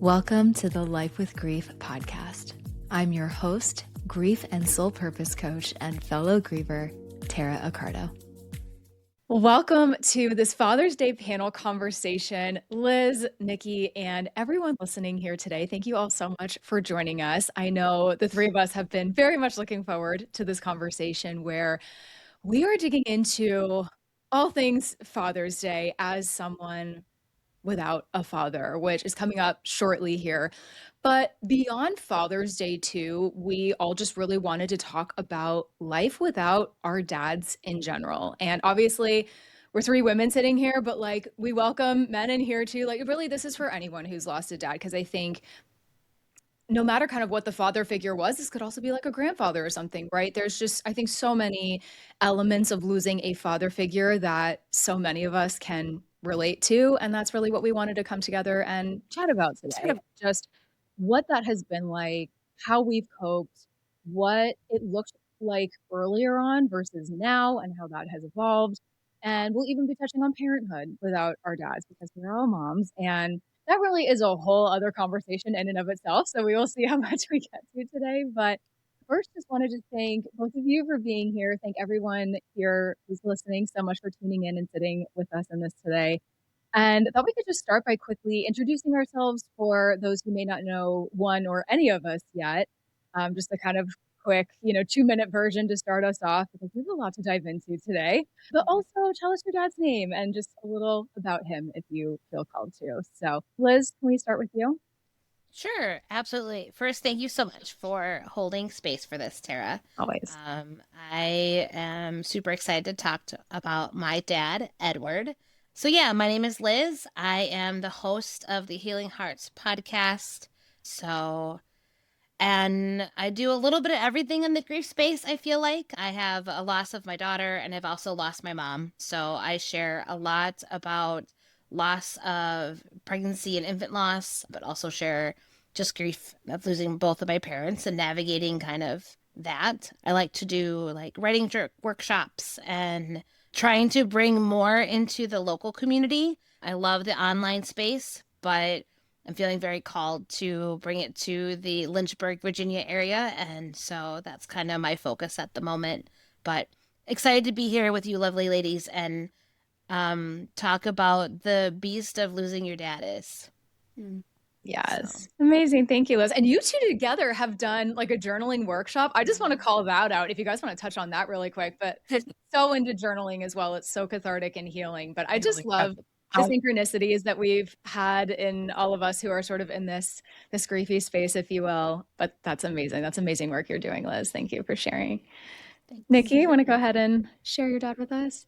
Welcome to the Life with Grief podcast. I'm your host, grief and soul purpose coach, and fellow griever, Tara Accardo. Welcome to this Father's Day panel conversation. Liz, Nicci, and everyone listening here today, thank you all so much for joining us. I know the three of us have been very much looking forward to this conversation where we are digging into all things Father's Day as someone without a father, which is coming up shortly here. But beyond Father's Day too, we all just really wanted to talk about life without our dads in general. And obviously, we're three women sitting here, but like we welcome men in here too. Like really, this is for anyone who's lost a dad, because I think no matter kind of what the father figure was, this could also be like a grandfather or something, right? There's just, I think, so many elements of losing a father figure that so many of us can relate to. And that's really what we wanted to come together and chat about today. Just what that has been like, how we've coped, what it looked like earlier on versus now, and how that has evolved. And we'll even be touching on parenthood without our dads, because we're all moms. And that really is a whole other conversation in and of itself. So we will see how much we get to today. But first, just wanted to thank both of you for being here. Thank everyone here who's listening so much for tuning in and sitting with us in this today. And I thought we could just start by quickly introducing ourselves for those who may not know one or any of us yet. Just a kind of quick, 2-minute version to start us off, because there's a lot to dive into today. But also tell us your dad's name and just a little about him if you feel called to. So Liz, can we start with you? Sure, absolutely. First, thank you so much for holding space for this, Tara. Always. I am super excited to talk about my dad, Edward. So yeah, my name is Liz. I am the host of the Healing Hearts podcast. And I do a little bit of everything in the grief space, I feel like. I have a loss of my daughter, and I've also lost my mom. So I share a lot about loss of pregnancy and infant loss, but also share just grief of losing both of my parents and navigating kind of that. I like to do like writing workshops and trying to bring more into the local community. I love the online space, but I'm feeling very called to bring it to the Lynchburg, Virginia area. And so that's kind of my focus at the moment. But excited to be here with you lovely ladies and talk about the beast of losing your dad is. Yes. So. Amazing. Thank you, Liz. And you two together have done like a journaling workshop. I just want to call that out if you guys want to touch on that really quick, but so into journaling as well. It's so cathartic and healing, but I just love the synchronicities that we've had in all of us who are sort of in this griefy space, if you will. But that's amazing. That's amazing work you're doing, Liz. Thank you for sharing. Thanks. Nicci, you want to go ahead and share your dad with us?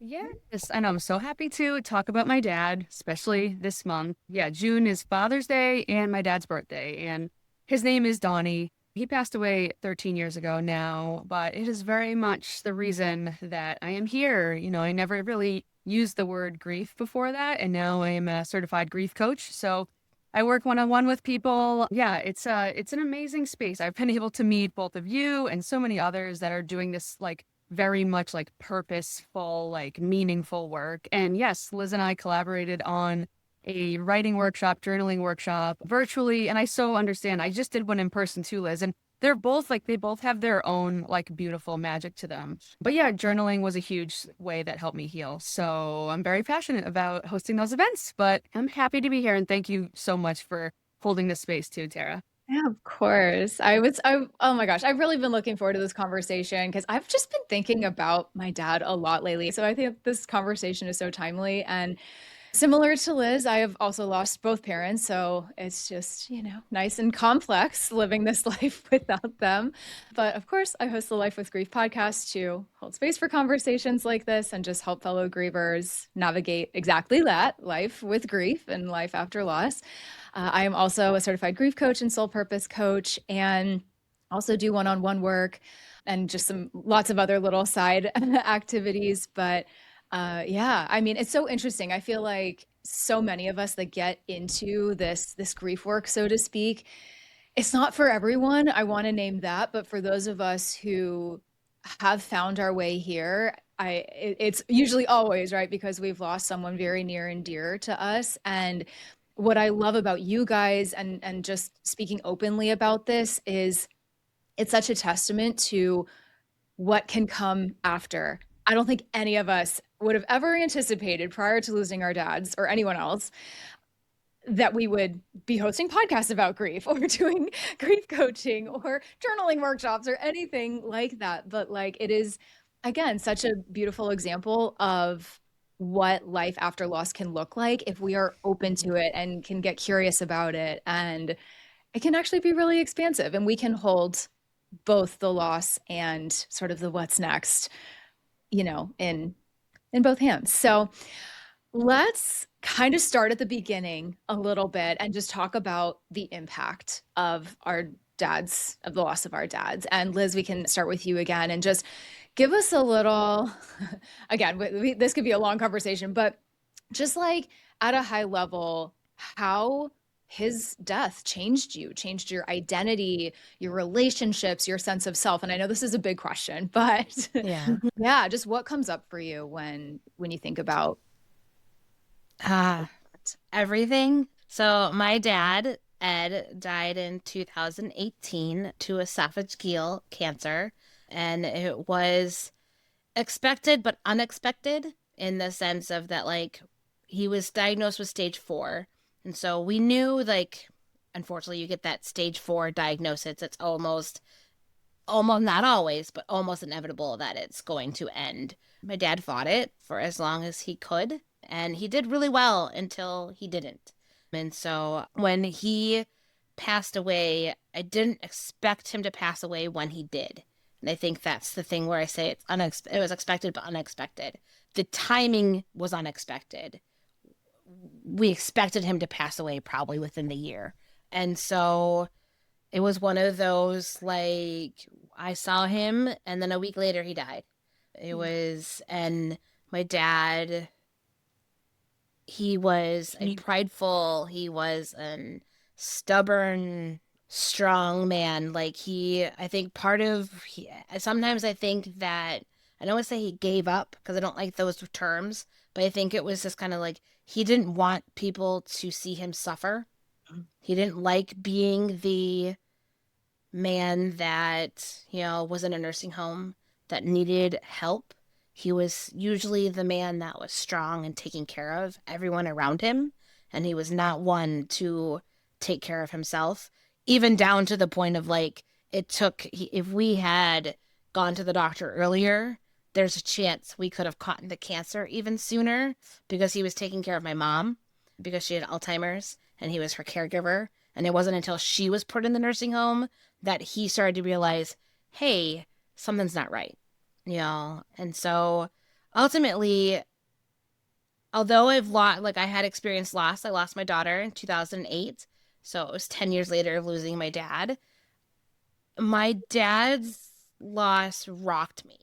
Yes, I know. I'm so happy to talk about my dad, especially this month. Yeah, June is Father's Day and my dad's birthday, and his name is Donny. He passed away 13 years ago now, but it is very much the reason that I am here. I never really used the word grief before that, and now I am a certified grief coach. So I work one-on-one with people. Yeah, it's an amazing space. I've been able to meet both of you and so many others that are doing this like very much like purposeful, like meaningful work. And yes, Liz and I collaborated on a writing workshop, journaling workshop virtually. And I so understand. I just did one in person too, Liz. And they're both like, they both have their own like beautiful magic to them. But yeah, journaling was a huge way that helped me heal. So I'm very passionate about hosting those events, but I'm happy to be here. And thank you so much for holding this space too, Tara. Yeah, of course. Oh my gosh, I've really been looking forward to this conversation because I've just been thinking about my dad a lot lately. So I think this conversation is so timely. And similar to Liz, I have also lost both parents. So it's just, nice and complex living this life without them. But of course, I host the Life with Grief podcast to hold space for conversations like this and just help fellow grievers navigate exactly that, life with grief and life after loss. I am also a certified grief coach and soul purpose coach, and also do one-on-one work and just lots of other little side activities. But yeah, I mean, it's so interesting. I feel like so many of us that get into this grief work, so to speak, it's not for everyone. I want to name that, but for those of us who have found our way here, it's usually always right because we've lost someone very near and dear to us, and what I love about you guys and just speaking openly about this is it's such a testament to what can come after. I don't think any of us would have ever anticipated prior to losing our dads or anyone else that we would be hosting podcasts about grief or doing grief coaching or journaling workshops or anything like that. But like, it is, again, such a beautiful example of what life after loss can look like if we are open to it and can get curious about it. And it can actually be really expansive, and we can hold both the loss and sort of the what's next, in both hands. So let's kind of start at the beginning a little bit and just talk about the impact of of the loss of our dads. And Liz, we can start with you again and just give us a little, again, this could be a long conversation, but just like at a high level, how his death changed your identity, your relationships, your sense of self. And I know this is a big question, but yeah, just what comes up for you when you think about everything. So my dad, Ed, died in 2018 to esophageal cancer, and it was expected but unexpected in the sense of that, like, he was diagnosed with stage 4. And so we knew, like, unfortunately, you get that stage 4 diagnosis. It's almost not always, but almost inevitable that it's going to end. My dad fought it for as long as he could, and he did really well until he didn't. And so when he passed away, I didn't expect him to pass away when he did. And I think that's the thing where I say it was expected but unexpected. The timing was unexpected. We expected him to pass away probably within the year. And so it was one of those, like, I saw him and then a week later he died. It was, and my dad, he was a prideful, he was a stubborn, strong man. Like, I think sometimes I think that, I don't want to say he gave up because I don't like those terms, but I think it was just kind of like, he didn't want people to see him suffer. He didn't like being the man that, was in a nursing home that needed help. He was usually the man that was strong and taking care of everyone around him. And he was not one to take care of himself, even down to the point of, like, if we had gone to the doctor earlier, there's a chance we could have caught the cancer even sooner, because he was taking care of my mom because she had Alzheimer's and he was her caregiver. And it wasn't until she was put in the nursing home that he started to realize, hey, something's not right. And so ultimately, although I had experienced loss, I lost my daughter in 2008. So it was 10 years later of losing my dad. My dad's loss rocked me.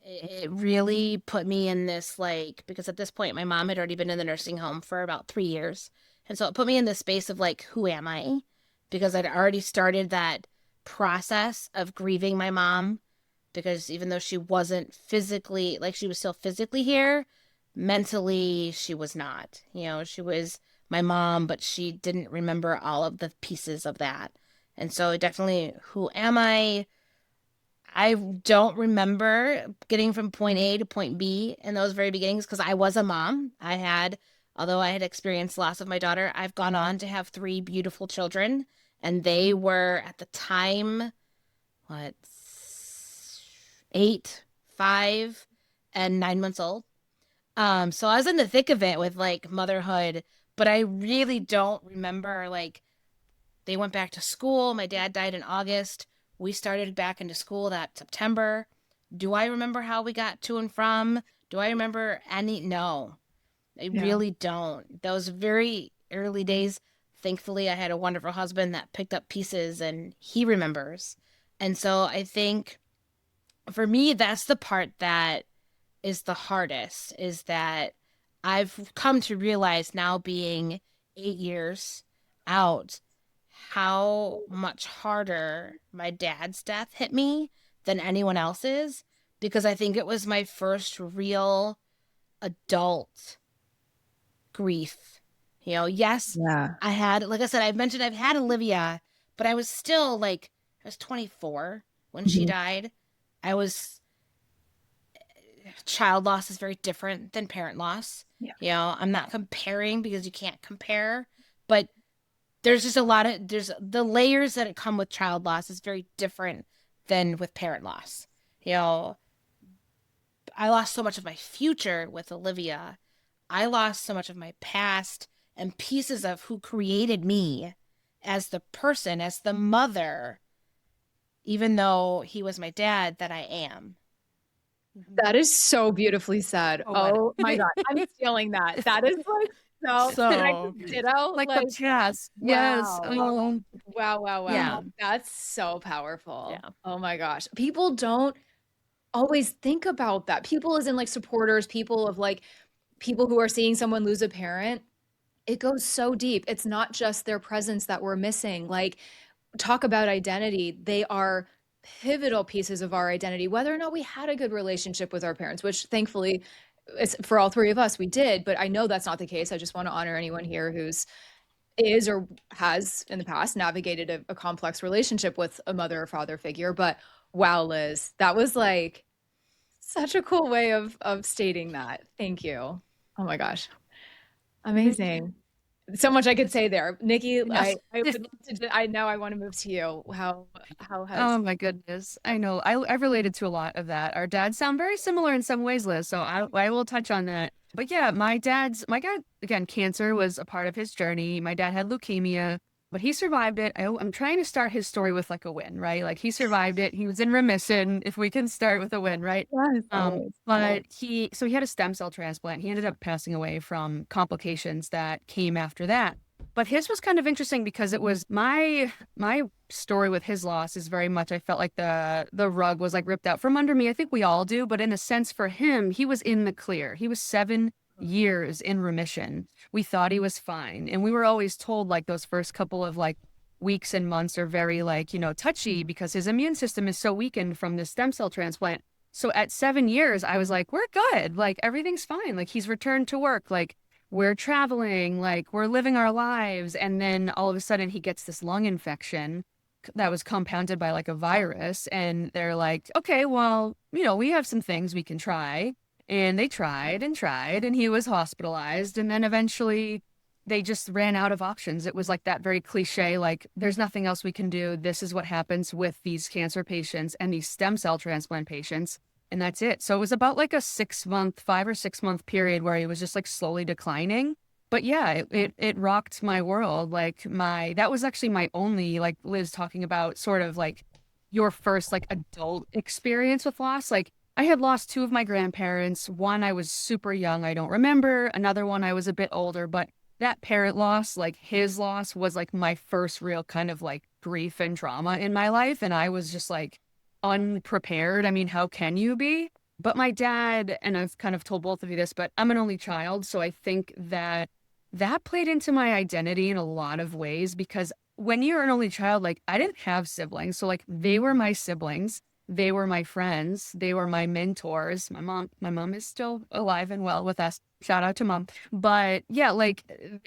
It really put me in this, like, because at this point, my mom had already been in the nursing home for about 3 years. And so it put me in this space of, like, who am I? Because I'd already started that process of grieving my mom, because even though she wasn't physically, like, she was still physically here, mentally she was not. She was my mom, but she didn't remember all of the pieces of that. And so definitely, who am I? I don't remember getting from point A to point B in those very beginnings, because I was a mom. Although I had experienced loss of my daughter, I've gone on to have 3 beautiful children, and they were at the time, 8, 5, and 9 months old. So I was in the thick of it with, like, motherhood, but I really don't remember, like, they went back to school. My dad died in August. We started back into school that September. Do I remember how we got to and from? Do I remember any? No, I really don't. Those very early days, thankfully, I had a wonderful husband that picked up pieces and he remembers. And so I think for me, that's the part that is the hardest, is that I've come to realize now, being 8 years out, how much harder my dad's death hit me than anyone else's, because I think it was my first real adult grief Yes, Yeah. I had, like I said, I've mentioned I've had Olivia, but I was still like, I was 24 when she Mhm. died. I was, child loss is very different than parent loss. Yeah. I'm not comparing because you can't compare, but there's just a lot of, there's the layers that come with child loss is very different than with parent loss. You know, I lost so much of my future with Olivia. I lost so much of my past and pieces of who created me as the person, as the mother, even though he was my dad, that I am. That is so beautifully said. Poetic. Oh my God. I'm stealing that. That is like so, can I So, just ditto? Like the past. Yes. Wow. Oh, Wow, wow, yeah, wow. That's so powerful. yeah. Oh my gosh. People don't always think about that. People as in like supporters, people of like people who are seeing someone lose a parent. It goes so deep. It's not just their presence that we're missing. Like, talk about identity. They are pivotal pieces of our identity, whether or not we had a good relationship with our parents, which thankfully, it's for all three of us, we did. But I know that's not the case. I just want to honor anyone here who's is or has in the past navigated a complex relationship with a mother or father figure. But wow, Liz, that was like such a cool way of stating that. Thank you. Oh my gosh. Amazing. So much I could say there. Nikki, yes. I would love to, I know I want to move to you. How has Oh my goodness. I know. I related to a lot of that. Our dads sound very similar in some ways, Liz. So I will touch on that. But yeah, my dad, again, cancer was a part of his journey. My dad had leukemia, but he survived it. I'm trying to start his story with like a win, right? Like he survived it. He was in remission. If we can start with a win, right? yes, always. But so he had a stem cell transplant. He ended up passing away from complications that came after that. But his was kind of interesting because it was my story with his loss is very much I felt like the rug was like ripped out from under me. I think we all do, but in a sense for him, he was in the clear. He was 7 years in remission. We thought he was fine. And we were always told like those first couple of like weeks and months are very like, touchy because his immune system is so weakened from the stem cell transplant. So at 7 years, I was like, we're good. Like everything's fine. Like he's returned to work. Like we're traveling, like we're living our lives. And then all of a sudden he gets this lung infection that was compounded by like a virus. And they're like, okay, well, we have some things we can try. And they tried and tried, and he was hospitalized. And then eventually they just ran out of options. It was like that very cliche, like, there's nothing else we can do. This is what happens with these cancer patients and these stem cell transplant patients. And that's it. So it was about like a 5 or 6 month period where he was just like slowly declining. But yeah, it rocked my world. Like that was actually my only, like Liz talking about sort of like your first like adult experience with loss. Like I had lost 2 of my grandparents. One, I was super young. I don't remember. Another one, I was a bit older, but that parent loss, like his loss was like my first real kind of like grief and trauma in my life. And I was just like unprepared. I mean, how can you be? But my dad, and I've kind of told both of you this, but I'm an only child. So I think that played into my identity in a lot of ways because when you're an only child, like I didn't have siblings. So like they were my siblings. They were my friends. They were my mentors. My mom is still alive and well with us. Shout out to mom. But yeah, like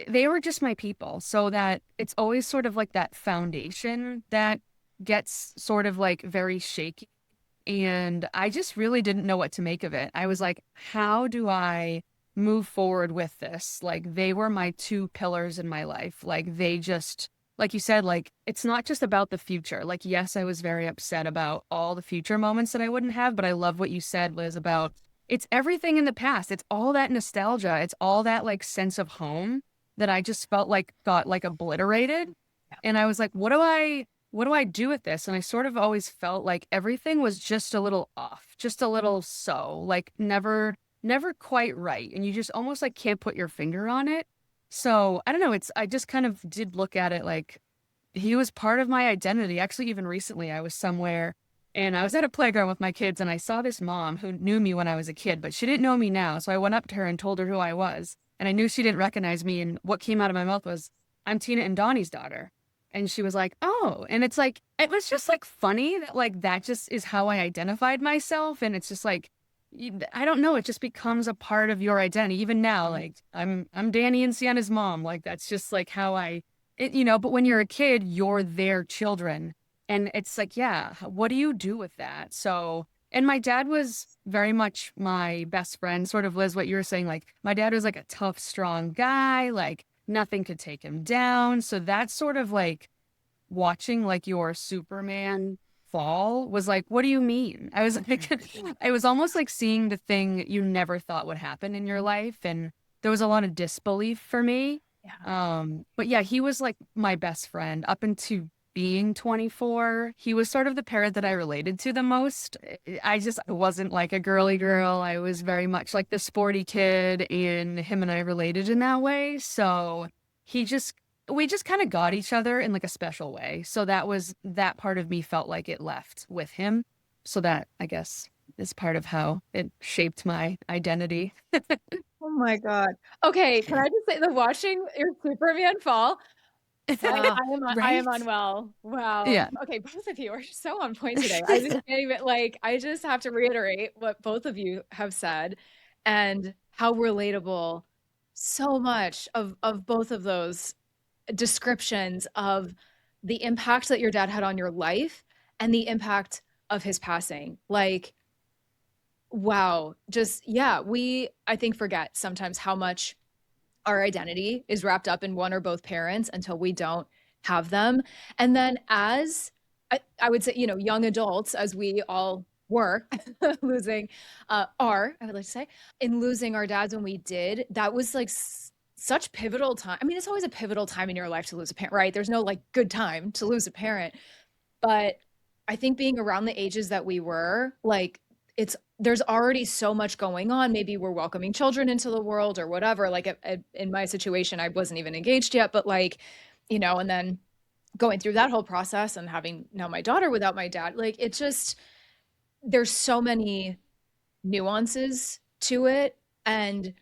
they were just my people. So that it's always sort of like that foundation that gets sort of like very shaky. And I just really didn't know what to make of it. I was like, how do I move forward with this? Like they were my 2 pillars in my life. Like they just, like you said, like it's not just about the future. Like, yes, I was very upset about all the future moments that I wouldn't have, but I love what you said, Liz, about it's everything in the past. It's all that nostalgia. It's all that like sense of home that I just felt like got like obliterated. And I was like, what do I do with this? And I sort of always felt like everything was just a little off, just a little like never quite right. And you just almost like can't put your finger on it. So I don't know. I just kind of did look at it like he was part of my identity. Actually, even recently I was somewhere and I was at a playground with my kids and I saw this mom who knew me when I was a kid, but she didn't know me now. So I went up to her and told her who I was. And I knew she didn't recognize me. And what came out of my mouth was, I'm Tina and Donnie's daughter. And she was like, oh, and it's like, it was just like funny that like, that just is how I identified myself. And it's just like, I don't know, it just becomes a part of your identity. Even now, like I'm Danny and Sienna's mom. Like that's just like how but when you're a kid, you're their children. And it's like, yeah, what do you do with that? So, and my dad was very much my best friend, sort of Liz, what you were saying. Like my dad was like a tough, strong guy, like nothing could take him down. So that's sort of like watching like your Superman fall was like, what do you mean? I was like, I was almost like seeing the thing you never thought would happen in your life. And there was a lot of disbelief for me. Yeah. But yeah, he was like my best friend up into being 24. He was sort of the parent that I related to the most. I wasn't like a girly girl. I was very much like the sporty kid, and him and I related in that way. So he just we just kind of got each other in like a special way. So that part of me felt like it left with him. So that, I guess, is part of how it shaped my identity. Oh my God. Okay, can I just say the watching your Superman fall? Uh, I am right? unwell. Wow. Yeah. Okay, both of you are so on point today. I just can't even like I just have to reiterate what both of you have said and how relatable so much of both of those descriptions of the impact that your dad had on your life and the impact of his passing. Like, wow, just yeah, we I think forget sometimes how much our identity is wrapped up in one or both parents until we don't have them. And then as I would say, young adults, as we all were losing I would like to say, in losing our dads when we did, that was like such pivotal time. I mean, it's always a pivotal time in your life to lose a parent, right? There's no like good time to lose a parent. But I think being around the ages that we were, like there's already so much going on. Maybe we're welcoming children into the world or whatever. Like in my situation, I wasn't even engaged yet, but like, and then going through that whole process and having now my daughter without my dad, like it just, there's so many nuances to it. And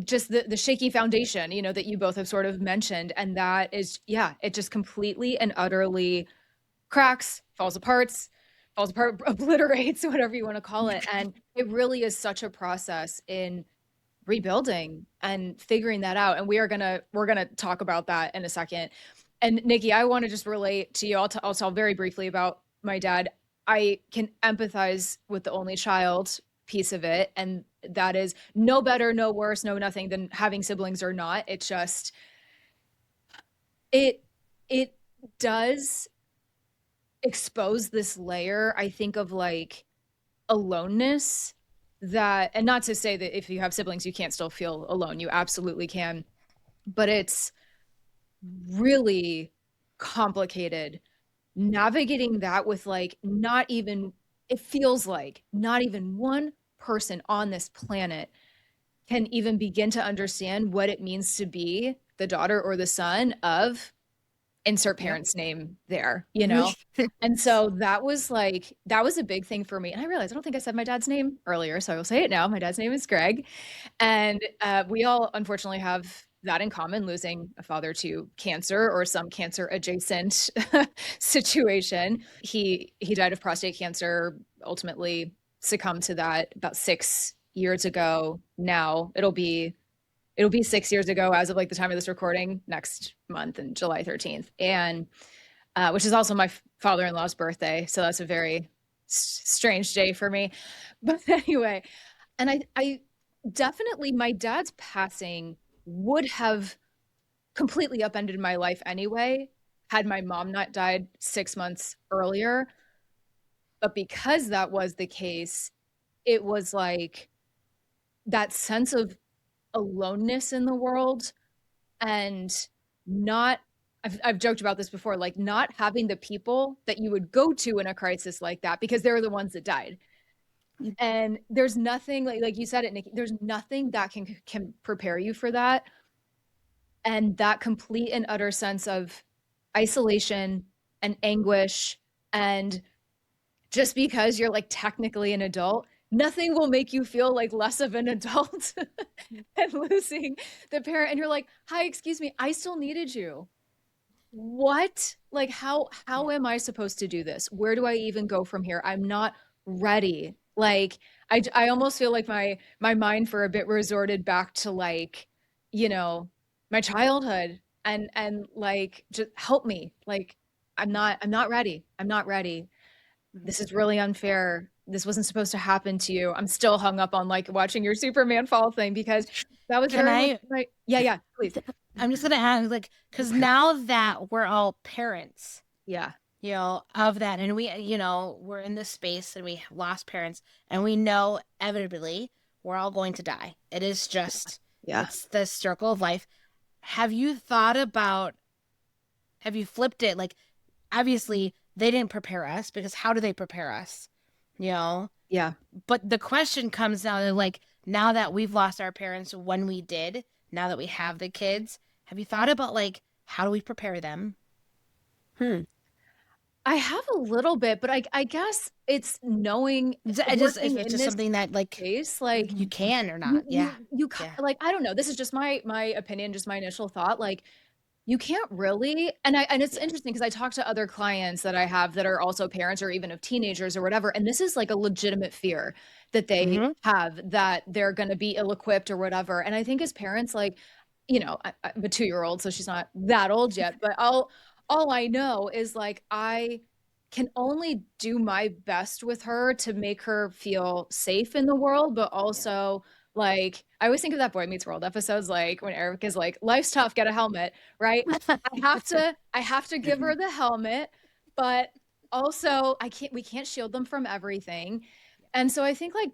just the shaky foundation, that you both have sort of mentioned. And that is, yeah, it just completely and utterly cracks, falls apart, obliterates, whatever you want to call it. And it really is such a process in rebuilding and figuring that out. And we're gonna talk about that in a second. And Nicci, I want to just relate to you. I'll tell very briefly about my dad. I can empathize with the only child piece of it, and that is no better, no worse, no nothing than having siblings or not. It's just it does expose this layer, I think, of like aloneness that, and not to say that if you have siblings you can't still feel alone, you absolutely can, but it's really complicated navigating that with like it feels like not even one person on this planet can even begin to understand what it means to be the daughter or the son of insert parent's name there, And so that was a big thing for me. And I realized I don't think I said my dad's name earlier, so I will say it now. My dad's name is Greg. And we all unfortunately have that in common, losing a father to cancer or some cancer adjacent situation. He died of prostate cancer, ultimately succumbed to that about 6 years ago. Now it'll be 6 years ago as of like the time of this recording next month and July 13th. And which is also my father-in-law's birthday. So that's a very strange day for me. But anyway, and I definitely, my dad's passing would have completely upended my life anyway, had my mom not died 6 months earlier. But because that was the case, it was like that sense of aloneness in the world, and I've joked about this before, like not having the people that you would go to in a crisis like that, because they're the ones that died. And there's nothing like you said it, Nicci, there's nothing that can prepare you for that. And that complete and utter sense of isolation and anguish, and just because you're like technically an adult, nothing will make you feel like less of an adult than losing the parent. And you're like, hi, excuse me, I still needed you. What? Like, how am I supposed to do this? Where do I even go from here? I'm not ready. Like, I almost feel like my mind for a bit resorted back to like, you know, my childhood and like, just help me. Like, I'm not ready. I'm not ready. This is really unfair. This wasn't supposed to happen to you. I'm still hung up on like watching your Superman fall thing because that was Can very much I? my, yeah, please. I'm just gonna add, like, because now that we're all parents, Yeah. of that, and we, we're in this space and we lost parents, and we know inevitably we're all going to die. It is just, Yeah. it's the circle of life. Have you thought about, have you flipped it? Like, obviously they didn't prepare us, because how do they prepare us? Yeah. But the question comes now that, like, now that we've lost our parents when we did, now that we have the kids, have you thought about, like, how do we prepare them? I have a little bit, but I guess it's knowing If working it's in just this something that, like, space, like you can or not. Yeah. Yeah. like, I don't know. This is just my opinion, just my initial thought. Like, you can't really, and it's Yeah. interesting because I talk to other clients that I have that are also parents or even of teenagers or whatever, and this is like a legitimate fear that they Mm-hmm. have that they're going to be ill-equipped or whatever. And I think as parents, like, I have a 2-year-old, so she's not that old yet, but all I know is like I can only do my best with her to make her feel safe in the world, but also like I always think of that Boy Meets World episodes, like when Eric is like, life's tough, get a helmet, right? I have to give her the helmet, but also we can't shield them from everything. And so I think like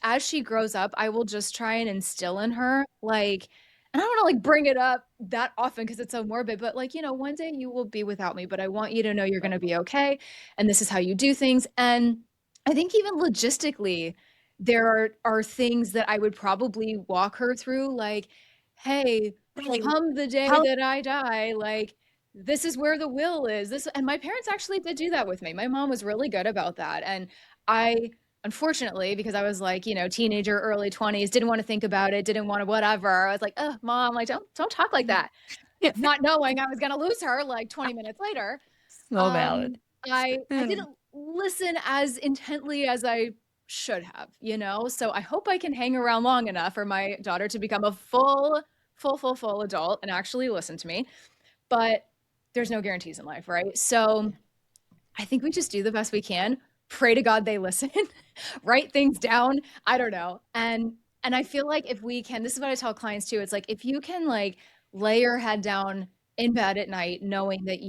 as she grows up, I will just try and instill in her like, and I don't want to like bring it up that often because it's so morbid, but like, one day you will be without me, but I want you to know you're going to be okay. And this is how you do things. And I think even logistically, there are things that I would probably walk her through, like, hey, come the day How that I die, like, this is where the will is. And my parents actually did do that with me. My mom was really good about that. And I, unfortunately, because I was like, teenager, early 20s, didn't want to think about it, didn't want to whatever. I was like, oh, mom, like, don't talk like that. Not knowing I was going to lose her like 20 minutes later. So valid. I didn't listen as intently as I should have, So I hope I can hang around long enough for my daughter to become a full adult and actually listen to me. But there's no guarantees in life, right? So I think we just do the best we can. Pray to God they listen, write things down. I don't know. And I feel like if we can, this is what I tell clients too. It's like if you can like lay your head down in bed at night knowing that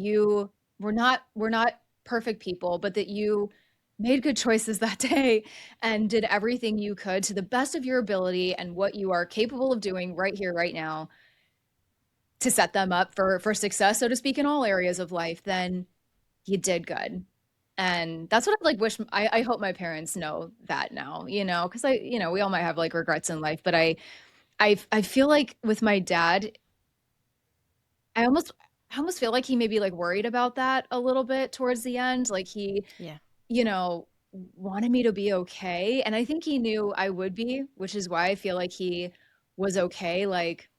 we're not perfect people, but that you made good choices that day and did everything you could to the best of your ability and what you are capable of doing right here, right now to set them up for success, so to speak, in all areas of life, then you did good. And that's what I like I hope my parents know that now, because we all might have like regrets in life, but I feel like with my dad, I almost feel like he maybe like worried about that a little bit towards the end. Like he, Yeah. wanted me to be okay. And I think he knew I would be, which is why I feel like he was okay, like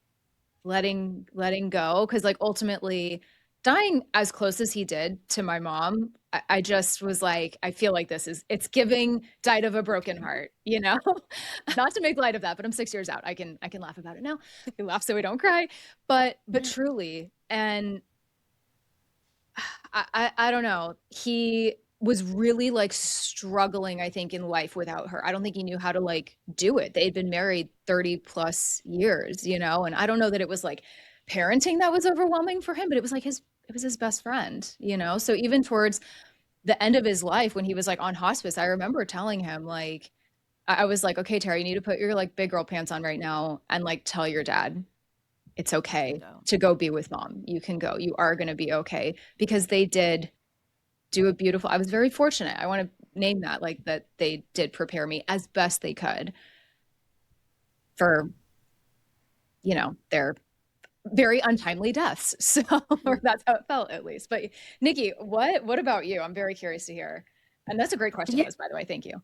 letting go. Cause like ultimately dying as close as he did to my mom, I just was like, I feel like it's giving died of a broken heart, not to make light of that, but I'm 6 years out. I can laugh about it now. We laugh so we don't cry, but truly. And I don't know. He was really like struggling, I think, in life without her. I don't think he knew how to like do it. They'd been married 30 plus years, and I don't know that it was like parenting that was overwhelming for him, but it was like it was his best friend, So even towards the end of his life when he was like on hospice, I remember telling him like, I was like, okay, Tara, you need to put your like big girl pants on right now and like tell your dad it's okay to go be with mom. You can go. You are going to be okay. Because they did do a beautiful, I was very fortunate. I want to name that, like that they did prepare me as best they could for, their very untimely deaths. So, or that's how it felt at least. But Nicci, what about you? I'm very curious to hear. And that's a great question, Liz, by the way. Thank you.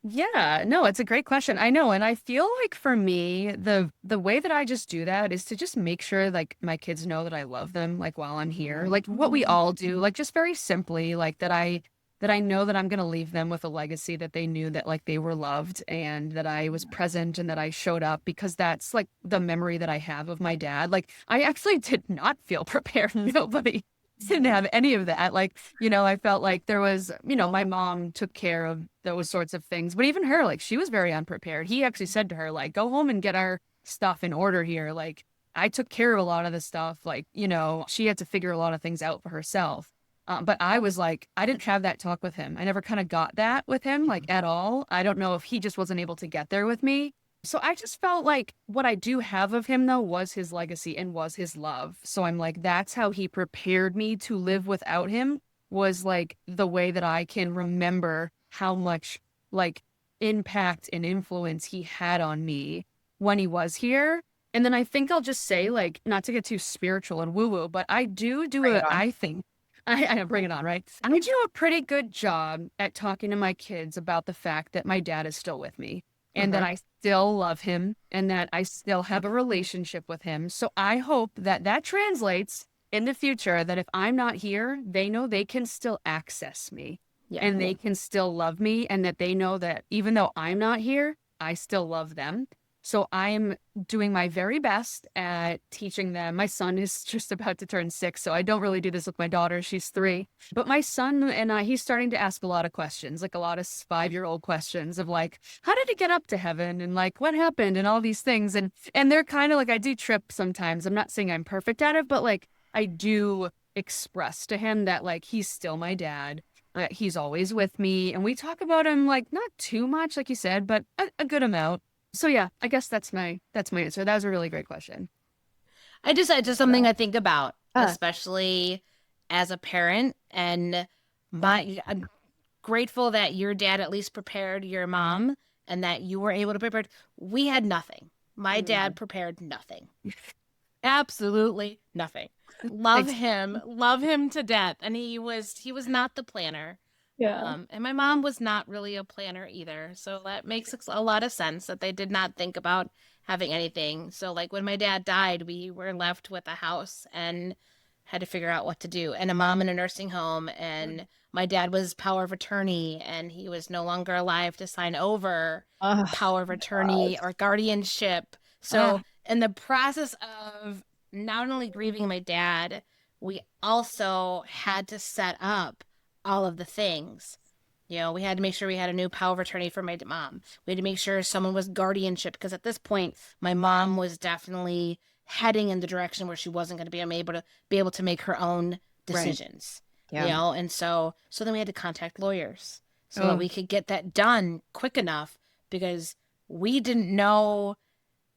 Yeah, no, it's a great question. I know. And I feel like for me, the way that I just do that is to just make sure like my kids know that I love them, like while I'm here, like what we all do, like just very simply, like that I that I know that I'm going to leave them with a legacy that they knew that like they were loved and that I was present and that I showed up, because that's like the memory that I have of my dad. Like I actually did not feel prepared. Nobody didn't have any of that. Like, I felt like there was, my mom took care of those sorts of things, but even her, like she was very unprepared. He actually said to her, like, go home and get our stuff in order here. Like I took care of a lot of the stuff. Like, she had to figure a lot of things out for herself. But I was like, I didn't have that talk with him. I never kind of got that with him, like at all. I don't know if he just wasn't able to get there with me. So I just felt like what I do have of him, though, was his legacy and was his love. So I'm like, that's how he prepared me to live without him, was like the way that I can remember how much like impact and influence he had on me when he was here. And then I think I'll just say, like, not to get too spiritual and woo-woo, but I think I bring it on, right? I do a pretty good job at talking to my kids about the fact that my dad is still with me and that I still love him and that I still have a relationship with him. So I hope that that translates in the future, that if I'm not here, they know they can still access me and they can still love me, and that they know that even though I'm not here, I still love them. So I am doing my very best at teaching them. My son is just about to turn 6, so I don't really do this with my daughter. She's 3. But my son and I, he's starting to ask a lot of questions, like a lot of 5-year-old questions of like, how did he get up to heaven? And like, what happened? And all these things. And they're kind of like, I do trip sometimes. I'm not saying I'm perfect at it, but like, I do express to him that like, he's still my dad. He's always with me. And we talk about him, like, not too much, like you said, but a good amount. So yeah, I guess that's my answer. That was a really great question. It's just something I think about, especially as a parent. And I'm grateful that your dad at least prepared your mom and that you were able to prepare. We had nothing. My dad prepared nothing. Absolutely nothing. Love him to death. And he was not the planner. Yeah. And my mom was not really a planner either. So that makes a lot of sense that they did not think about having anything. So like when my dad died, we were left with a house and had to figure out what to do, and a mom in a nursing home, and my dad was power of attorney and he was no longer alive to sign over power of attorney or guardianship. So in the process of not only grieving my dad, we also had to set up all of the things. We had to make sure we had a new power of attorney for my mom. We had to make sure someone was guardianship, because at this point, my mom was definitely heading in the direction where she wasn't going to be able to make her own decisions. Right. And so then we had to contact lawyers so that we could get that done quick enough, because we didn't know.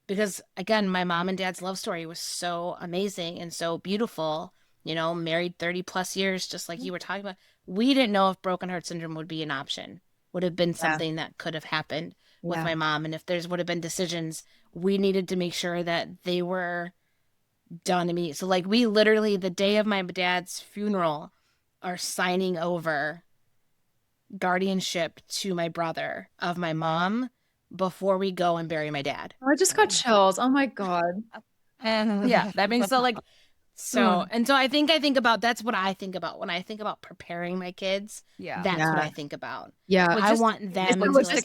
Because again, my mom and dad's love story was so amazing and so beautiful. Married 30 plus years, just like you were talking about. We didn't know if broken heart syndrome would be an option, would have been something that could have happened with my mom. And if there's would have been decisions, we needed to make sure that they were done immediately. So like we literally, the day of my dad's funeral, are signing over guardianship to my brother of my mom before we go and bury my dad. I just got chills. Oh my God. And that means so like, and so I think about, that's what I think about when I think about preparing my kids. That's what I think about. Yeah. I want them to like,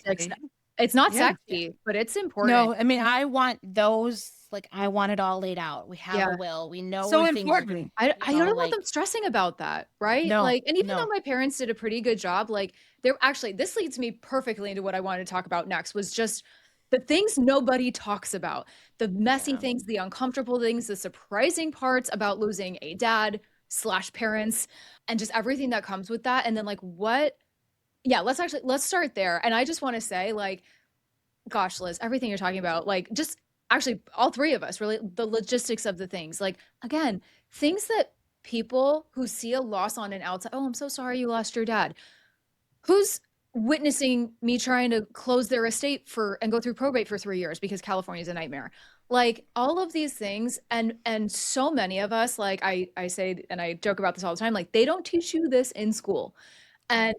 it's not sexy, but it's important. No, I mean, I want those, like, I want it all laid out. We have a will. We know so things important. I don't want them stressing about that, right? No, like, and even though my parents did a pretty good job, like, they're actually, this leads me perfectly into what I wanted to talk about next, was just the things nobody talks about, the messy things, the uncomfortable things, the surprising parts about losing a dad / parents, and just everything that comes with that. And then like, let's start there. And I just want to say, like, gosh, Liz, everything you're talking about, like, just actually all 3 of us, really, the logistics of the things, like, again, things that people who see a loss on an outside, oh, I'm so sorry you lost your dad. Who's witnessing me trying to close their estate and go through probate for 3 years because California is a nightmare. Like, all of these things, and so many of us, like I say, and I joke about this all the time, like, they don't teach you this in school. And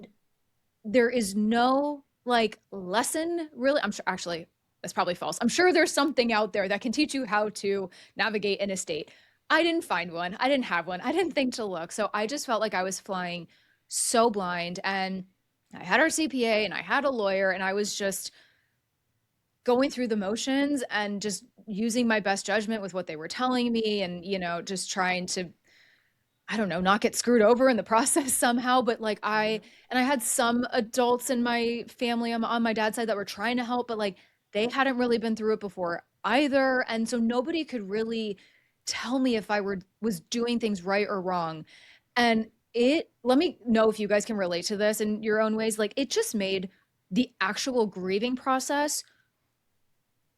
there is no like lesson really. I'm sure, actually, that's probably false. I'm sure there's something out there that can teach you how to navigate an estate. I didn't find one. I didn't have one. I didn't think to look. So I just felt like I was flying so blind. And I had our CPA and I had a lawyer, and I was just going through the motions and just using my best judgment with what they were telling me, and, you know, just trying to, I don't know, not get screwed over in the process somehow. But like I had some adults in my family on my dad's side that were trying to help, but like they hadn't really been through it before either. And so nobody could really tell me if I was doing things right or wrong. And let me know if you guys can relate to this in your own ways. Like, it just made the actual grieving process,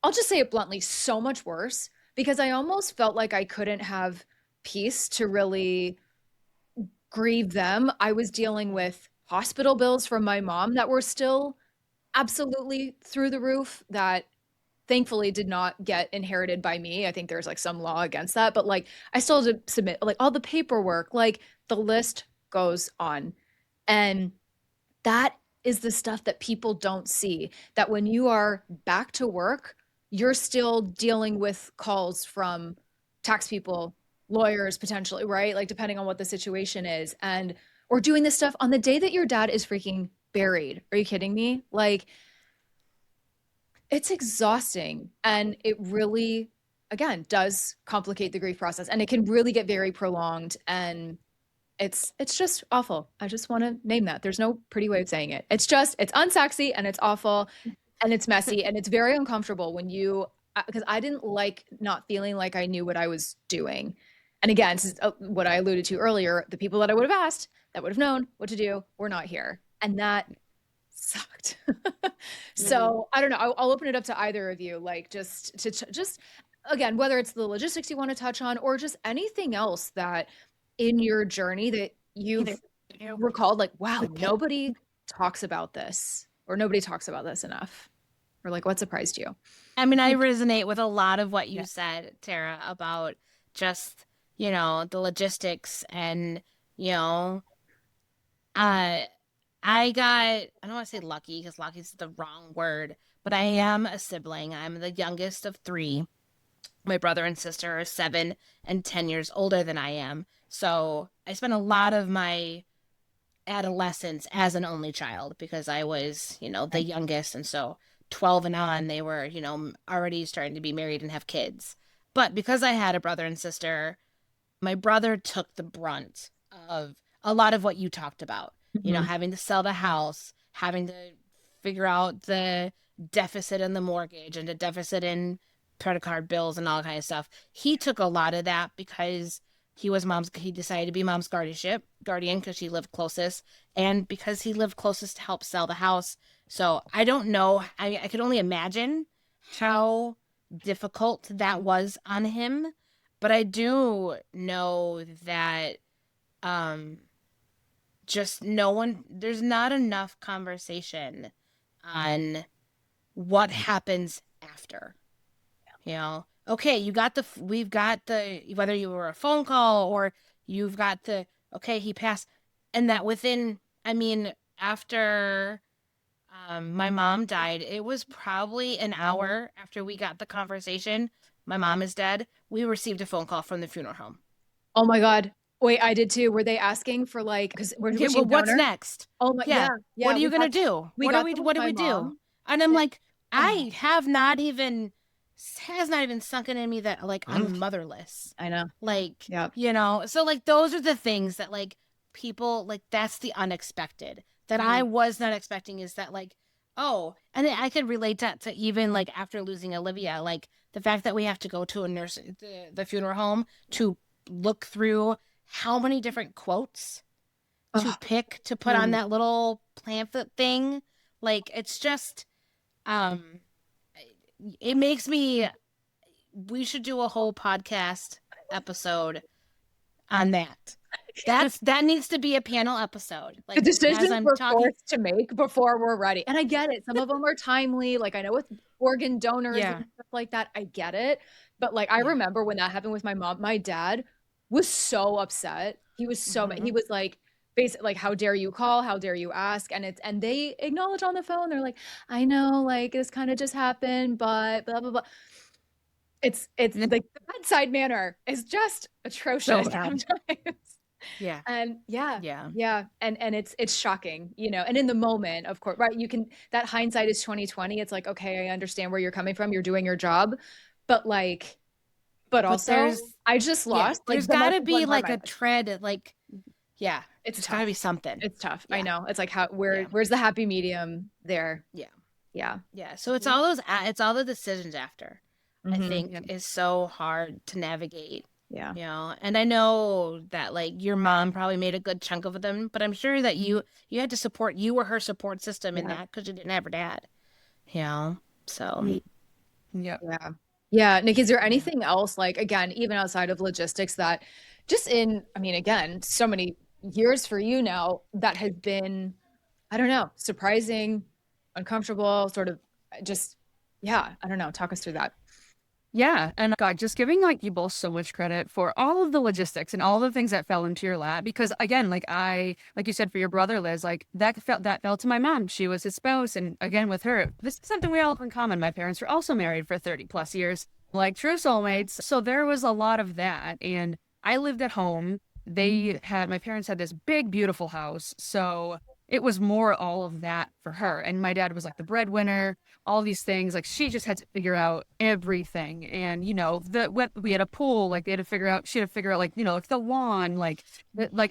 I'll just say it bluntly, so much worse, because I almost felt like I couldn't have peace to really grieve them. I was dealing with hospital bills from my mom that were still absolutely through the roof, that thankfully did not get inherited by me. I think there's like some law against that, but like I still had to submit like all the paperwork, like the list goes on. And that is the stuff that people don't see, that when you are back to work, you're still dealing with calls from tax people, lawyers, potentially, right? Like depending on what the situation is. And or doing this stuff on the day that your dad is freaking buried. Are you kidding me? Like, it's exhausting, and it really, again, does complicate the grief process, and it can really get very prolonged, and it's just awful. I just want to name that. There's no pretty way of saying it. It's unsexy, and it's awful, and it's messy, and it's very uncomfortable when because I didn't like not feeling like I knew what I was doing. And again, this is what I alluded to earlier, the people that I would have asked, that would have known what to do, were not here. And that sucked. So I don't know. I'll open it up to either of you, like just again, whether it's the logistics you want to touch on, or just anything else that in your journey that you've recalled, like, wow, nobody talks about this, or nobody talks about this enough, or like what surprised you? I mean, I resonate with a lot of what you said, Tara, about just, you know, the logistics and, you know, I don't want to say lucky because lucky is the wrong word, but I am a sibling. I'm the youngest of 3. My brother and sister are 7 and 10 years older than I am. So I spent a lot of my adolescence as an only child because I was, you know, the youngest. And so 12 and on, they were, you know, already starting to be married and have kids. But because I had a brother and sister, my brother took the brunt of a lot of what you talked about. You know, having to sell the house, having to figure out the deficit in the mortgage and the deficit in credit card bills and all kind of stuff. He took a lot of that because he decided to be mom's guardian because she lived closest, and because he lived closest to help sell the house. So I don't know. I could only imagine how difficult that was on him. But I do know that, just there's not enough conversation on what happens after. You know, okay, we've got the, whether you were a phone call or you've got okay, he passed. And that after my mom died, it was probably an hour after we got the conversation, my mom is dead, we received a phone call from the funeral home. Oh my God. Wait, I did too. Were they asking for like, because what's next? Oh my, yeah. What are you gonna do? What do we do? And I'm like, has not even sunken in me that like I'm motherless. I know. Like, you know, so like those are the things that like people, like that's the unexpected that I was not expecting, is that like, oh, and I could relate that to even like after losing Olivia, like the fact that we have to go to the funeral home to look through how many different quotes to pick to put on that little pamphlet thing. Like, it's just, it makes me, we should do a whole podcast episode on that. That needs to be a panel episode. Like, the decisions we're forced to make before we're ready. And I get it. Some of them are timely. Like, I know with organ donors and stuff like that, I get it. But like, I remember when that happened with my mom, my dad was so upset. He was so mad. He was like, basically like, how dare you call? How dare you ask? And they acknowledge on the phone. They're like, I know, like this kind of just happened, but blah, blah, blah. It's like the bedside manner is just atrocious sometimes. Yeah. And yeah, Yeah. yeah. And it's shocking, you know, and in the moment, of course, right. You can, that hindsight is 2020. It's like, okay, I understand where you're coming from. You're doing your job, but like, but But also there's I just yeah, lost like there's the got most to be important part of like my a life. tread, like yeah, It's there's got to be tough. something. It's tough. I Yeah. know. It's like Yeah. where's the happy medium there? Yeah. Yeah. Yeah. So it's all those it's all the decisions after, I think Yeah. is so hard to navigate. Yeah. You know, and I know that like your mom probably made a good chunk of them, but I'm sure that you had to support, you were her support system in Yeah. that because you didn't have her dad. You know, so Yeah. Yeah. Yeah. Nick, is there anything else, like, again, even outside of logistics that just in, I mean, again, so many years for you now that has been, I don't know, surprising, uncomfortable, sort of just, yeah, I don't know. Talk us through that. Yeah. And God, just giving like you both so much credit for all of the logistics and all the things that fell into your lap. Because again, like you said, for your brother, Liz, like that fell to my mom. She was his spouse. And again, with her, this is something we all have in common. My parents were also married for 30 plus years, like true soulmates. So there was a lot of that. And I lived at home. My parents had this big, beautiful house. So it was more all of that for her. And my dad was like the breadwinner, all these things. Like she just had to figure out everything. And, you know, we had a pool, like she had to figure out like, you know, like the lawn, like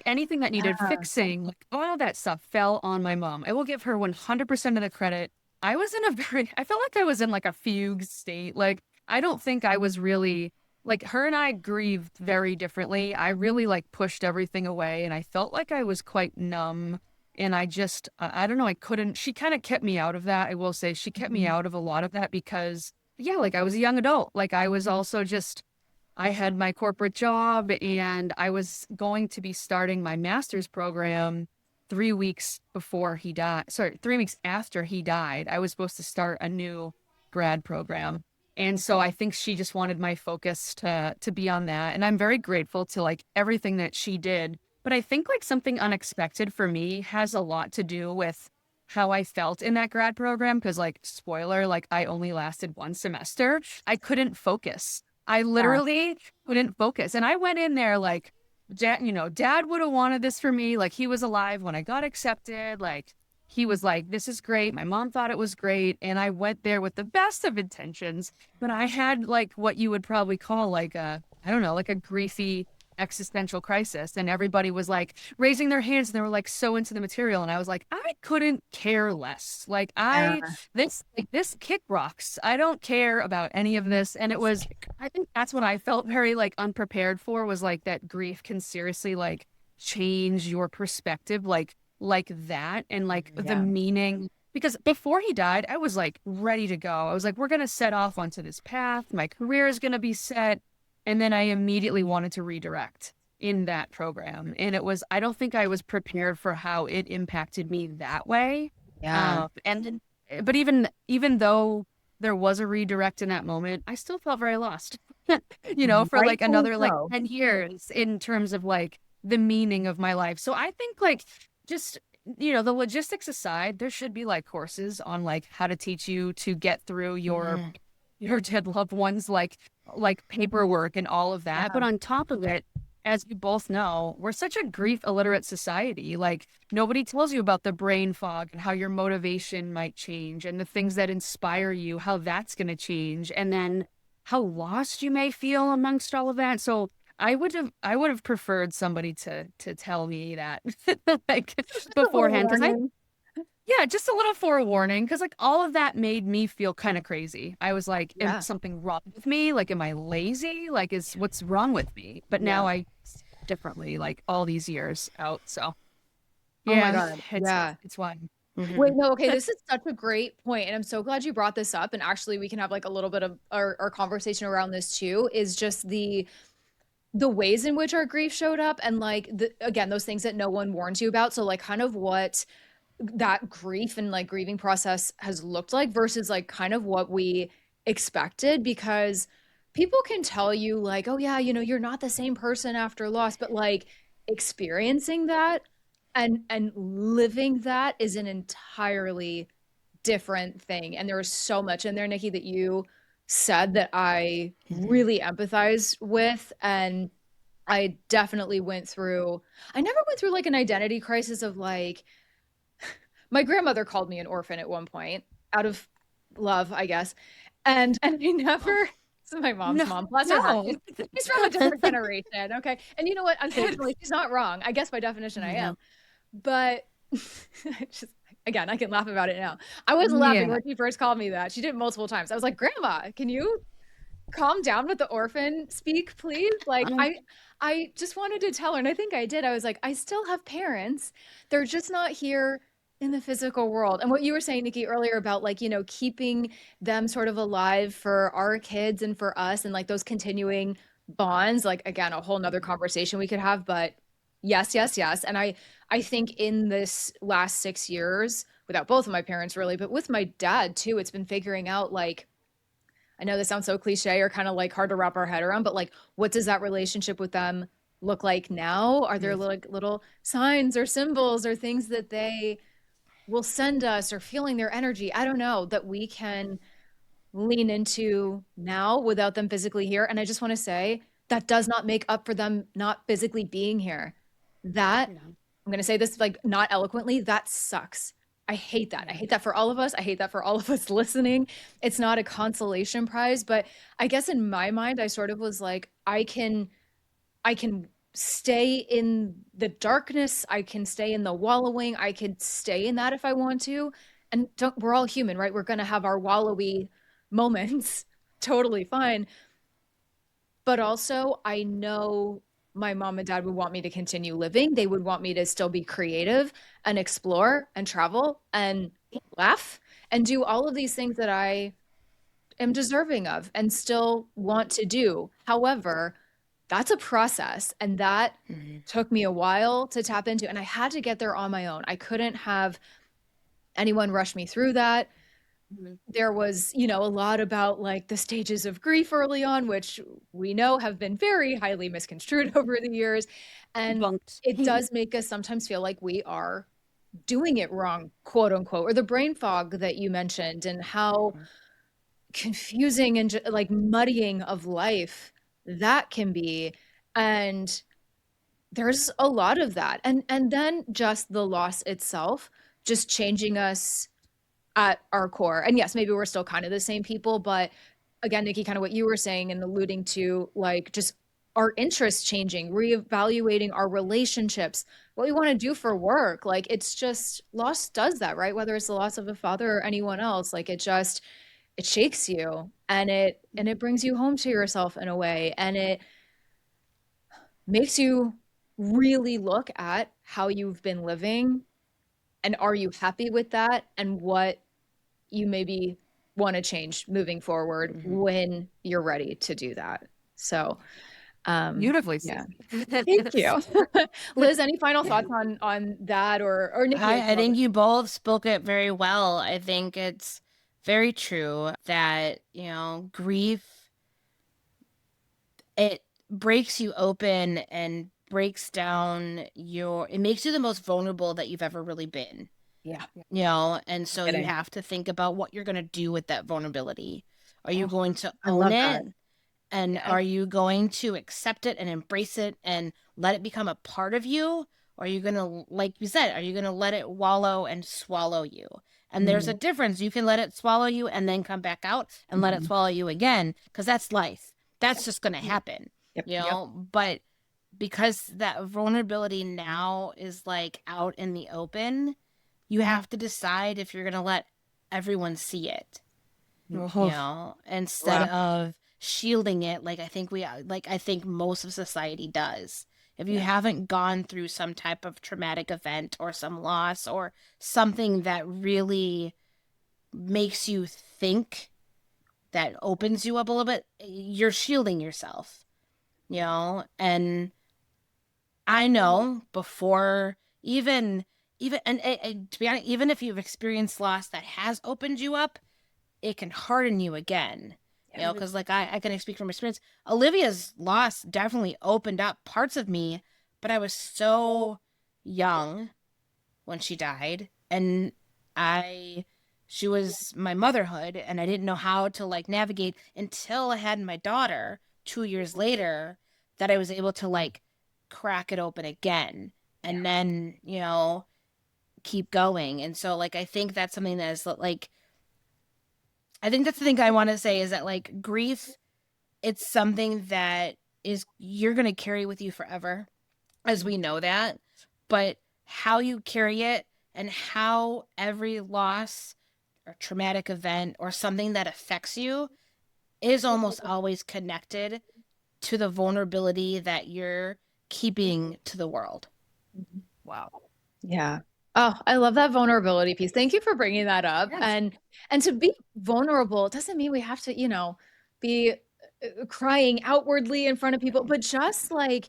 anything that needed fixing, like all of that stuff fell on my mom. I will give her 100% of the credit. I felt like I was in like a fugue state. Like, I don't think I was really like her and I grieved very differently. I really like pushed everything away and I felt like I was quite numb. And I don't know, she kind of kept me out of that. I will say she kept me out of a lot of that because, yeah, like I was a young adult. Like I was also I had my corporate job and I was going to be starting my master's program 3 weeks before he died. Sorry, 3 weeks after he died. I was supposed to start a new grad program. And so I think she just wanted my focus to be on that. And I'm very grateful to like everything that she did. But I think like something unexpected for me has a lot to do with how I felt in that grad program. Cause like spoiler, like I only lasted one semester. I couldn't focus. I literally couldn't focus. And I went in there like, dad would have wanted this for me. Like he was alive when I got accepted. Like he was like, this is great. My mom thought it was great. And I went there with the best of intentions. But I had like what you would probably call like I don't know, like a griefy existential crisis. And everybody was like raising their hands and they were like so into the material. And I was like, I couldn't care less. Like this kick rocks. I don't care about any of this. And I think that's what I felt very like unprepared for, was like that grief can seriously like change your perspective. Like that and like the meaning, because before he died, I was like ready to go. I was like, we're going to set off onto this path. My career is going to be set. And then I immediately wanted to redirect in that program. And I don't think I was prepared for how it impacted me that way. Yeah. But even though there was a redirect in that moment, I still felt very lost, for like another like 10 years in terms of like the meaning of my life. So I think like just, the logistics aside, there should be like courses on like how to teach you to get through your dead loved ones, like paperwork and all of that. But on top of it, as you both know, we're such a grief illiterate society. Like nobody tells you about the brain fog and how your motivation might change and the things that inspire you, how that's going to change. And then how lost you may feel amongst all of that. So I would have preferred somebody to tell me that like beforehand. Yeah, just a little forewarning, because like all of that made me feel kind of crazy. I was like, am something wrong with me? Like, am I lazy? Like, what's wrong with me? But now I see it differently, like all these years out. So yeah, Oh my God. it's fun. Wait, no, okay. This is such a great point, and I'm so glad you brought this up. And actually, we can have like a little bit of our conversation around this too. Is just the ways in which our grief showed up, and like again, those things that no one warns you about. So like, kind of what that grief and like grieving process has looked like versus like kind of what we expected, because people can tell you like, oh yeah, you're not the same person after loss, but like experiencing that and living that is an entirely different thing. And there was so much in there, Nicci, that you said that I really empathize with. And I definitely I never went through like an identity crisis of like, my grandmother called me an orphan at one point out of love, I guess. And I never, so my mom's mom, bless her heart. She's from a different generation. Okay. And you know what? Unfortunately, she's not wrong. I guess by definition I am. But just, again, I can laugh about it now. I wasn't laughing when she first called me that. She did it multiple times. I was like, Grandma, can you calm down with the orphan speak, please? Like, I just wanted to tell her, and I think I did. I was like, I still have parents. They're just not here in the physical world. And what you were saying, Nicci, earlier about like, keeping them sort of alive for our kids and for us, and like those continuing bonds, like, again, a whole nother conversation we could have, but yes, yes, yes. And I think in this last 6 years, without both of my parents really, but with my dad too, it's been figuring out like, I know this sounds so cliche or kind of like hard to wrap our head around, but like, what does that relationship with them look like now? Are there little signs or symbols or things that they will send us, or feeling their energy, I don't know, that we can lean into now without them physically here? And I just want to say that does not make up for them not physically being here. That, I'm going to say this like not eloquently, that sucks. I hate that. I hate that for all of us. I hate that for all of us listening. It's not a consolation prize, but I guess in my mind, I sort of was like, I can stay in the darkness. I can stay in the wallowing. I could stay in that if I want to. And we're all human, right? We're going to have our wallowy moments. Totally fine. But also, I know my mom and dad would want me to continue living. They would want me to still be creative and explore and travel and laugh and do all of these things that I am deserving of and still want to do. However, that's a process, and that took me a while to tap into, and I had to get there on my own. I couldn't have anyone rush me through that. There was, a lot about like the stages of grief early on, which we know have been very highly misconstrued over the years. And it does make us sometimes feel like we are doing it wrong, quote unquote, or the brain fog that you mentioned, and how confusing and like muddying of life that can be. And there's a lot of that. And then just the loss itself, just changing us at our core. And yes, maybe we're still kind of the same people, but again, Nicci, kind of what you were saying and alluding to, like just our interests changing, reevaluating our relationships, what we want to do for work. Like it's just, loss does that, right? Whether it's the loss of a father or anyone else, like it shakes you, and it brings you home to yourself in a way, and it makes you really look at how you've been living, and are you happy with that, and what you maybe want to change moving forward when you're ready to do that. So beautifully said. Thank you. Liz, any final thoughts on that, or Nicci? I think you both spoke it very well. I think it's very true that, grief, it breaks you open and breaks down it makes you the most vulnerable that you've ever really been. Yeah. And so you have to think about what you're going to do with that vulnerability. Are you going to own it? And are you going to accept it and embrace it and let it become a part of you? Or are you going to, like you said, are you going to let it wallow and swallow you? And there's a difference. You can let it swallow you and then come back out and let it swallow you again, because that's life. That's just going to happen, But because that vulnerability now is like out in the open, you have to decide if you're going to let everyone see it, instead of shielding it. Like I think most of society does. If you haven't gone through some type of traumatic event or some loss or something that really makes you think, that opens you up a little bit, you're shielding yourself, and I know before even and to be honest, even if you've experienced loss that has opened you up, it can harden you again. Because like I can speak from experience. Olivia's loss definitely opened up parts of me, but I was so young when she died, and she was my motherhood, and I didn't know how to like navigate until I had my daughter 2 years later that I was able to like crack it open again and then, keep going. And so like, I think that's something that is like, I think that's the thing I want to say is that like grief, it's something that you're going to carry with you forever, as we know that, but how you carry it and how every loss or traumatic event or something that affects you is almost always connected to the vulnerability that you're keeping to the world. Wow. Yeah. Oh, I love that vulnerability piece. Thank you for bringing that up. Yes. And to be vulnerable doesn't mean we have to, be crying outwardly in front of people, but just like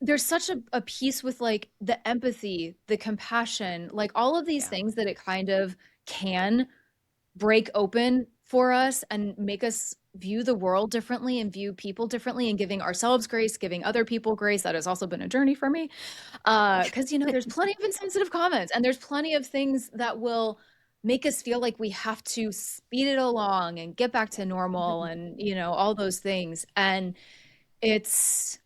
there's such a piece with like the empathy, the compassion, like all of these things that it kind of can break open for us and make us view the world differently and view people differently, and giving ourselves grace, giving other people grace. That has also been a journey for me. Because, there's plenty of insensitive comments and there's plenty of things that will make us feel like we have to speed it along and get back to normal and, all those things. And it's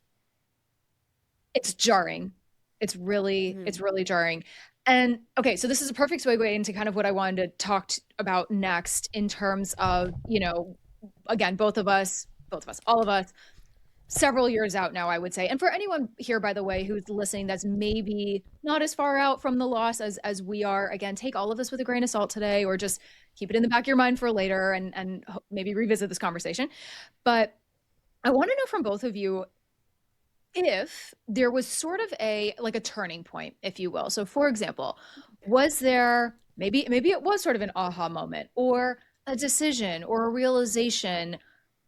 jarring. It's really jarring. And okay, so this is a perfect segue into kind of what I wanted to talk about next in terms of, again, both of us, all of us, several years out now, I would say. And for anyone here, by the way, who's listening, that's maybe not as far out from the loss as we are, again, take all of this with a grain of salt today, or just keep it in the back of your mind for later and maybe revisit this conversation. But I want to know from both of you, if there was sort of a turning point, if you will. So for example, was there maybe it was sort of an aha moment or a decision or a realization,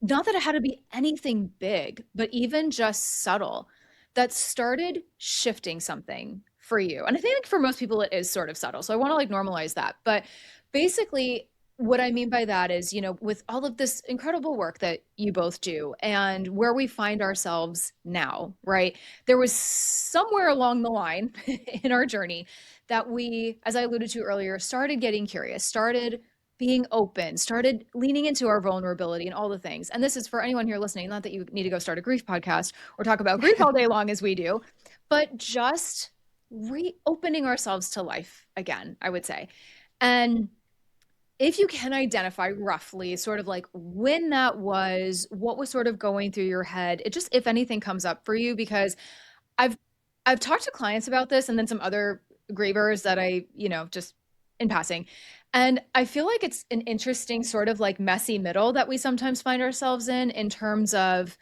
not that it had to be anything big, but even just subtle, that started shifting something for you? And I think for most people it is sort of subtle. So I want to normalize that. But basically, what I mean by that is, with all of this incredible work that you both do and where we find ourselves now, right? There was somewhere along the line in our journey that we, as I alluded to earlier, started getting curious, started being open, started leaning into our vulnerability and all the things. And this is for anyone here listening, not that you need to go start a grief podcast or talk about grief all day long as we do, but just reopening ourselves to life again, I would say. And if you can identify roughly sort of like when that was, what was sort of going through your head, it just, if anything comes up for you, because I've talked to clients about this and then some other grievers that I, just in passing. And I feel like it's an interesting sort of like messy middle that we sometimes find ourselves in terms of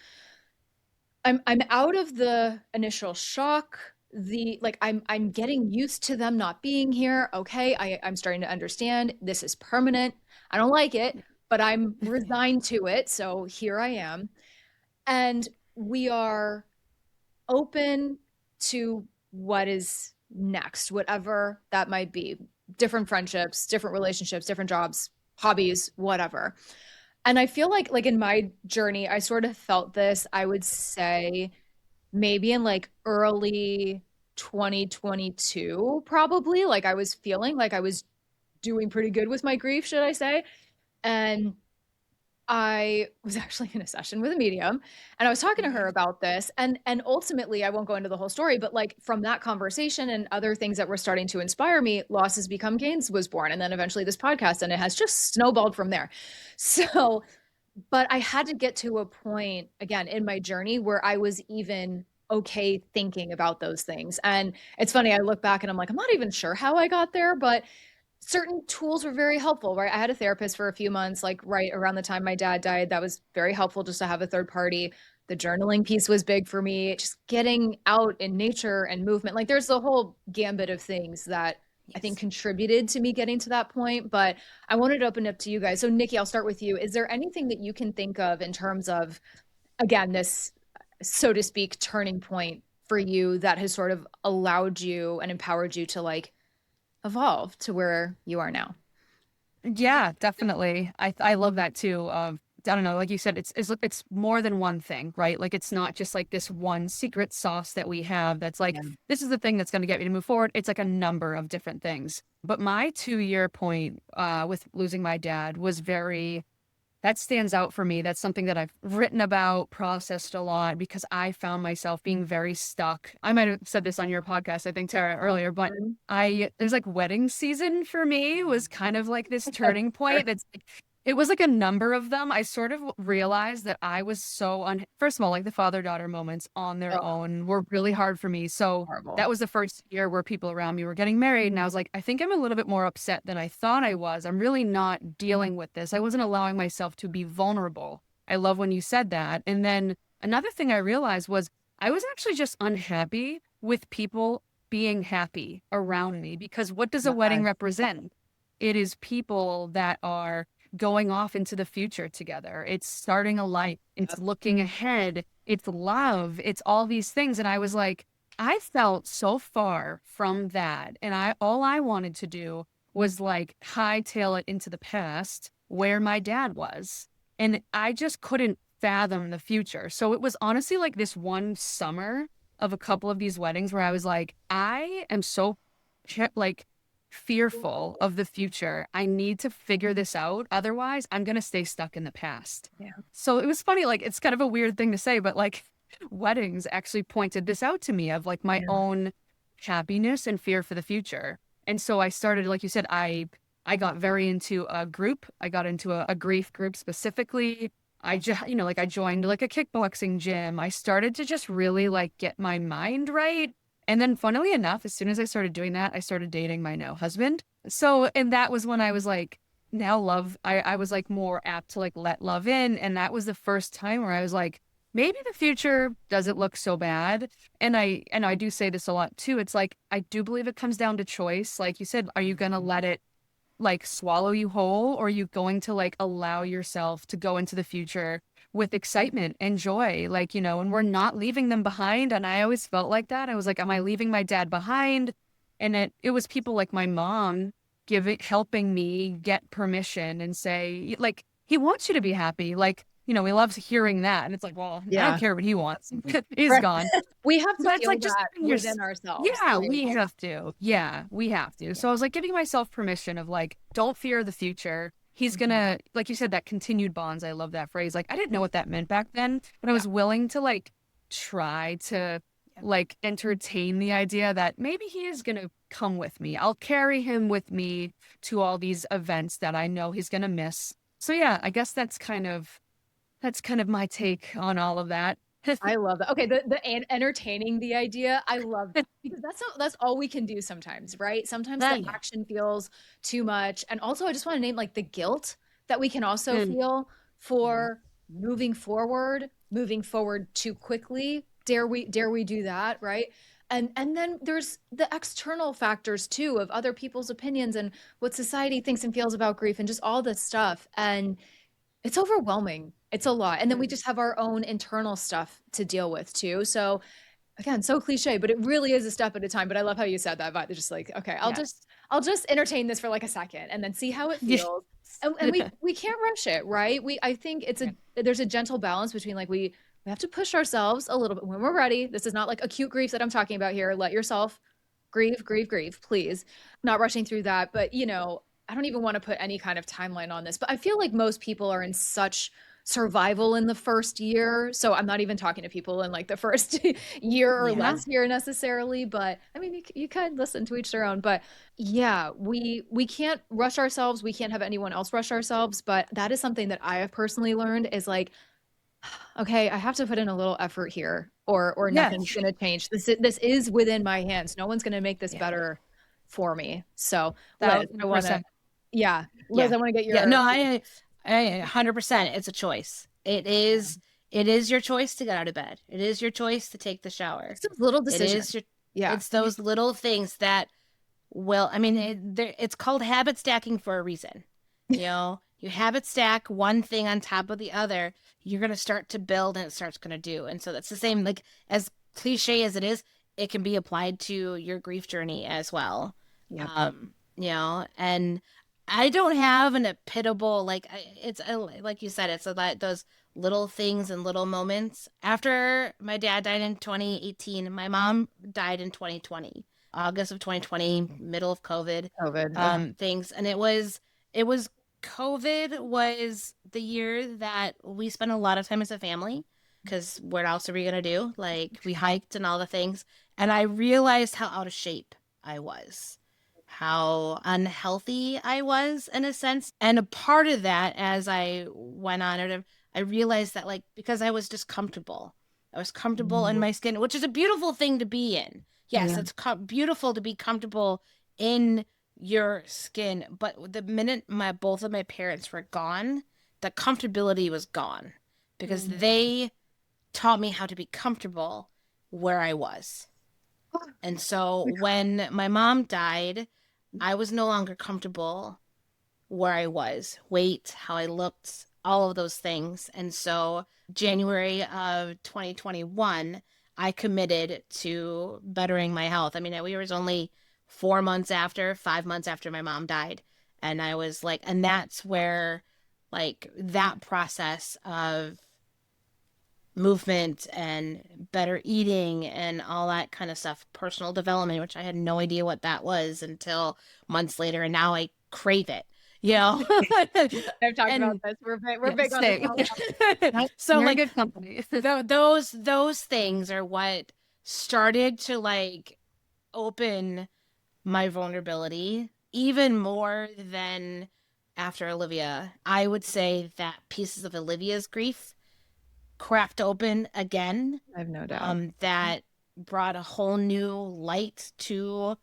I'm out of the initial shock, I'm getting used to them not being here. Okay, I'm starting to understand this is permanent. I don't like it, but I'm resigned to it. So here I am. And we are open to what is next, whatever that might be. Different friendships, different relationships, different jobs, hobbies, whatever. And I feel like in my journey, I sort of felt this, I would say, maybe in early 2022, probably. I was feeling like I was doing pretty good with my grief, should I say. And I was actually in a session with a medium and I was talking to her about this. And ultimately, I won't go into the whole story, but from that conversation and other things that were starting to inspire me, Losses Become Gains was born. And then eventually this podcast, and it has just snowballed from there. So, but I had to get to a point again in my journey where I was even okay thinking about those things. And it's funny, I look back and I'm like, I'm not even sure how I got there, but certain tools were very helpful, right? I had a therapist for a few months, right around the time my dad died. That was very helpful just to have a third party. The journaling piece was big for me, just getting out in nature and movement. There's a whole gambit of things that I think contributed to me getting to that point, but I wanted to open up to you guys. So Nicci, I'll start with you. Is there anything that you can think of in terms of, again, this, so to speak, turning point for you that has sort of allowed you and empowered you to evolve to where you are now? Yeah, definitely. I love that too. I don't know, like you said, it's more than one thing, right? It's not just this one secret sauce that we have that's this is the thing that's going to get me to move forward. It's a number of different things. But my 2-year point with losing my dad was very that stands out for me. That's something that I've written about, processed a lot, because I found myself being very stuck. I might have said this on your podcast, I think, Tara, earlier, but there's like wedding season for me was kind of like this turning point. That's like, it was like a number of them. I sort of realized that I was first of all, like the father-daughter moments on their own were really hard for me. So that was the first year where people around me were getting married. And I was like, I think I'm a little bit more upset than I thought I was. I'm really not dealing with this. I wasn't allowing myself to be vulnerable. I love when you said that. And then another thing I realized was I was actually just unhappy with people being happy around me, because what does a wedding represent? It is people that are going off into the future together. It's starting a life. It's looking ahead. It's love. It's all these things. And I was like, I felt so far from that. And all I wanted to do was like hightail it into the past where my dad was. And I just couldn't fathom the future. So it was honestly like this one summer of a couple of these weddings where I was like, I am so like fearful of the future. I need to figure this out. Otherwise, I'm going to stay stuck in the past. Yeah. So it was funny. Like, it's kind of a weird thing to say, but like weddings actually pointed this out to me of like my own happiness and fear for the future. And so I started, like you said, I got very into a group. I got into a grief group specifically. I just, like I joined like a kickboxing gym. I started to just really like get my mind right. And then funnily enough, as soon as I started doing that, I started dating my now husband. So, and that was when I was like, I was like more apt to like let love in. And that was the first time where I was like, maybe the future doesn't look so bad. And I do say this a lot too. It's like, I do believe it comes down to choice. Like you said, are you going to let it like swallow you whole, or are you going to like allow yourself to go into the future with excitement and joy, like, and we're not leaving them behind. And I always felt like that. I was like, am I leaving my dad behind? And it was people like my mom helping me get permission and say, like, he wants you to be happy. Like, he loves hearing that. And it's like, well, I don't care what he wants. He's gone. We have to But feel it's like that just within ourselves. Yeah, we have to. Yeah, we have to. So I was like giving myself permission of like, don't fear the future. He's gonna, like you said, that continued bonds. I love that phrase. Like, I didn't know what that meant back then, but I was willing to like try to like entertain the idea that maybe he is gonna come with me. I'll carry him with me to all these events that I know he's gonna miss. So yeah, I guess that's kind of my take on all of that. I love that. Okay, the entertaining the idea, I love that, because that's all we can do sometimes, right? Sometimes the action feels too much. And also I just want to name like the guilt that we can also feel for moving forward too quickly. Dare we do that, right? And then there's the external factors too of other people's opinions and what society thinks and feels about grief and just all this stuff. And it's overwhelming. It's a lot. And then we just have our own internal stuff to deal with too. So again, so cliche, but it really is a step at a time. But I love how you said that, but just like, okay, I'll just entertain this for like a second and then see how it feels. And we can't rush it, right? I think there's a gentle balance between like, we have to push ourselves a little bit when we're ready. This is not like acute grief that I'm talking about here. Let yourself grieve, please. Not rushing through that. But I don't even want to put any kind of timeline on this, but I feel like most people are in such survival in the first year. So I'm not even talking to people in like the first year or less year necessarily, but I mean, you can listen to each their own, but yeah, we can't rush ourselves. We can't have anyone else rush ourselves. But that is something that I have personally learned is like, okay, I have to put in a little effort here or nothing's going to change. This is within my hands. No one's going to make this better for me. So Liz, I want to, Liz, I want to get your, I 100%. It's a choice. It is your choice to get out of bed. It is your choice to take the shower. It's those little decisions. It's those little things that it's called habit stacking for a reason. You habit stack one thing on top of the other, you're going to start to build and it starts going to do. And so that's the same, like as cliche as it is, it can be applied to your grief journey as well. Yeah. And I don't have an epitable, like like you said, it's about those little things and little moments. After my dad died in 2018, my mom died in 2020, August of 2020, middle of COVID. COVID. Things. And it was COVID was the year that we spent a lot of time as a family, because what else are we going to do? Like, we hiked and all the things. And I realized how out of shape I was, how unhealthy I was in a sense. And a part of that, as I went on, I realized that, like, because I was just comfortable, I was comfortable in my skin, which is a beautiful thing to be in. Yes, it's beautiful to be comfortable in your skin. But the minute both of my parents were gone, the comfortability was gone, because they taught me how to be comfortable where I was. And so when my mom died, I was no longer comfortable where I was, weight, how I looked, all of those things. And so January of 2021, I committed to bettering my health. I mean, we was only 5 months after my mom died. And I was like, and that's where, like, that process of movement and better eating and all that kind of stuff, personal development, which I had no idea what that was until months later, and now I crave it. I've talked about this. We're big on it. So you're like good company. those things are what started to, like, open my vulnerability even more than after Olivia. I would say that pieces of Olivia's grief cracked open again. I have no doubt. That brought a whole new light to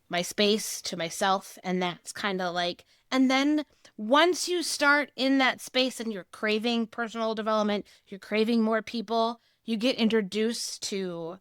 my space, to myself. And that's kind of like, and then once you start in that space and you're craving personal development, you're craving more people, you get introduced to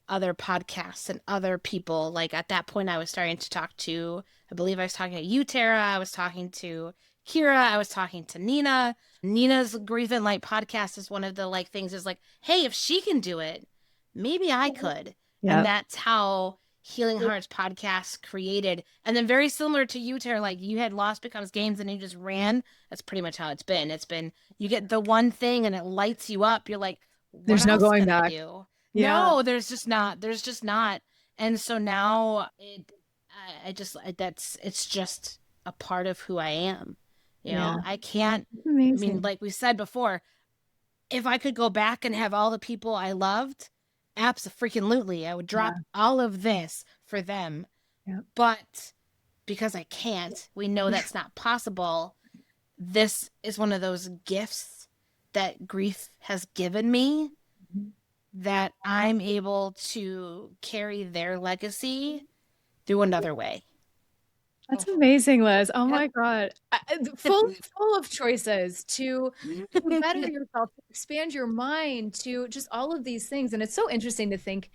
other podcasts and other people. Like, at that point, I was starting to talk to, I believe I was talking to you, Tara. I was talking to Kira. I was talking to Nina. Nina's Grief and Light podcast is one of the, like, things is like, hey, if she can do it, maybe I could. Yep. And that's how Healing Hearts podcast created. And then very similar to you, Tara, like, you had Lost Becomes Games and you just ran. That's pretty much how it's been. It's been, you get the one thing and it lights you up. You're like, there's no going back. Yeah. No, there's just not. And so now it's just a part of who I am. You know, I can't, I mean, like we said before, if I could go back and have all the people I loved, abso-freaking-lutely, I would drop all of this for them. Yeah. But because I can't, we know that's not possible. This is one of those gifts that grief has given me, that I'm able to carry their legacy through another way. That's amazing, Liz. Oh my God. Full of choices to better yourself, to expand your mind, to just all of these things. And it's so interesting to think,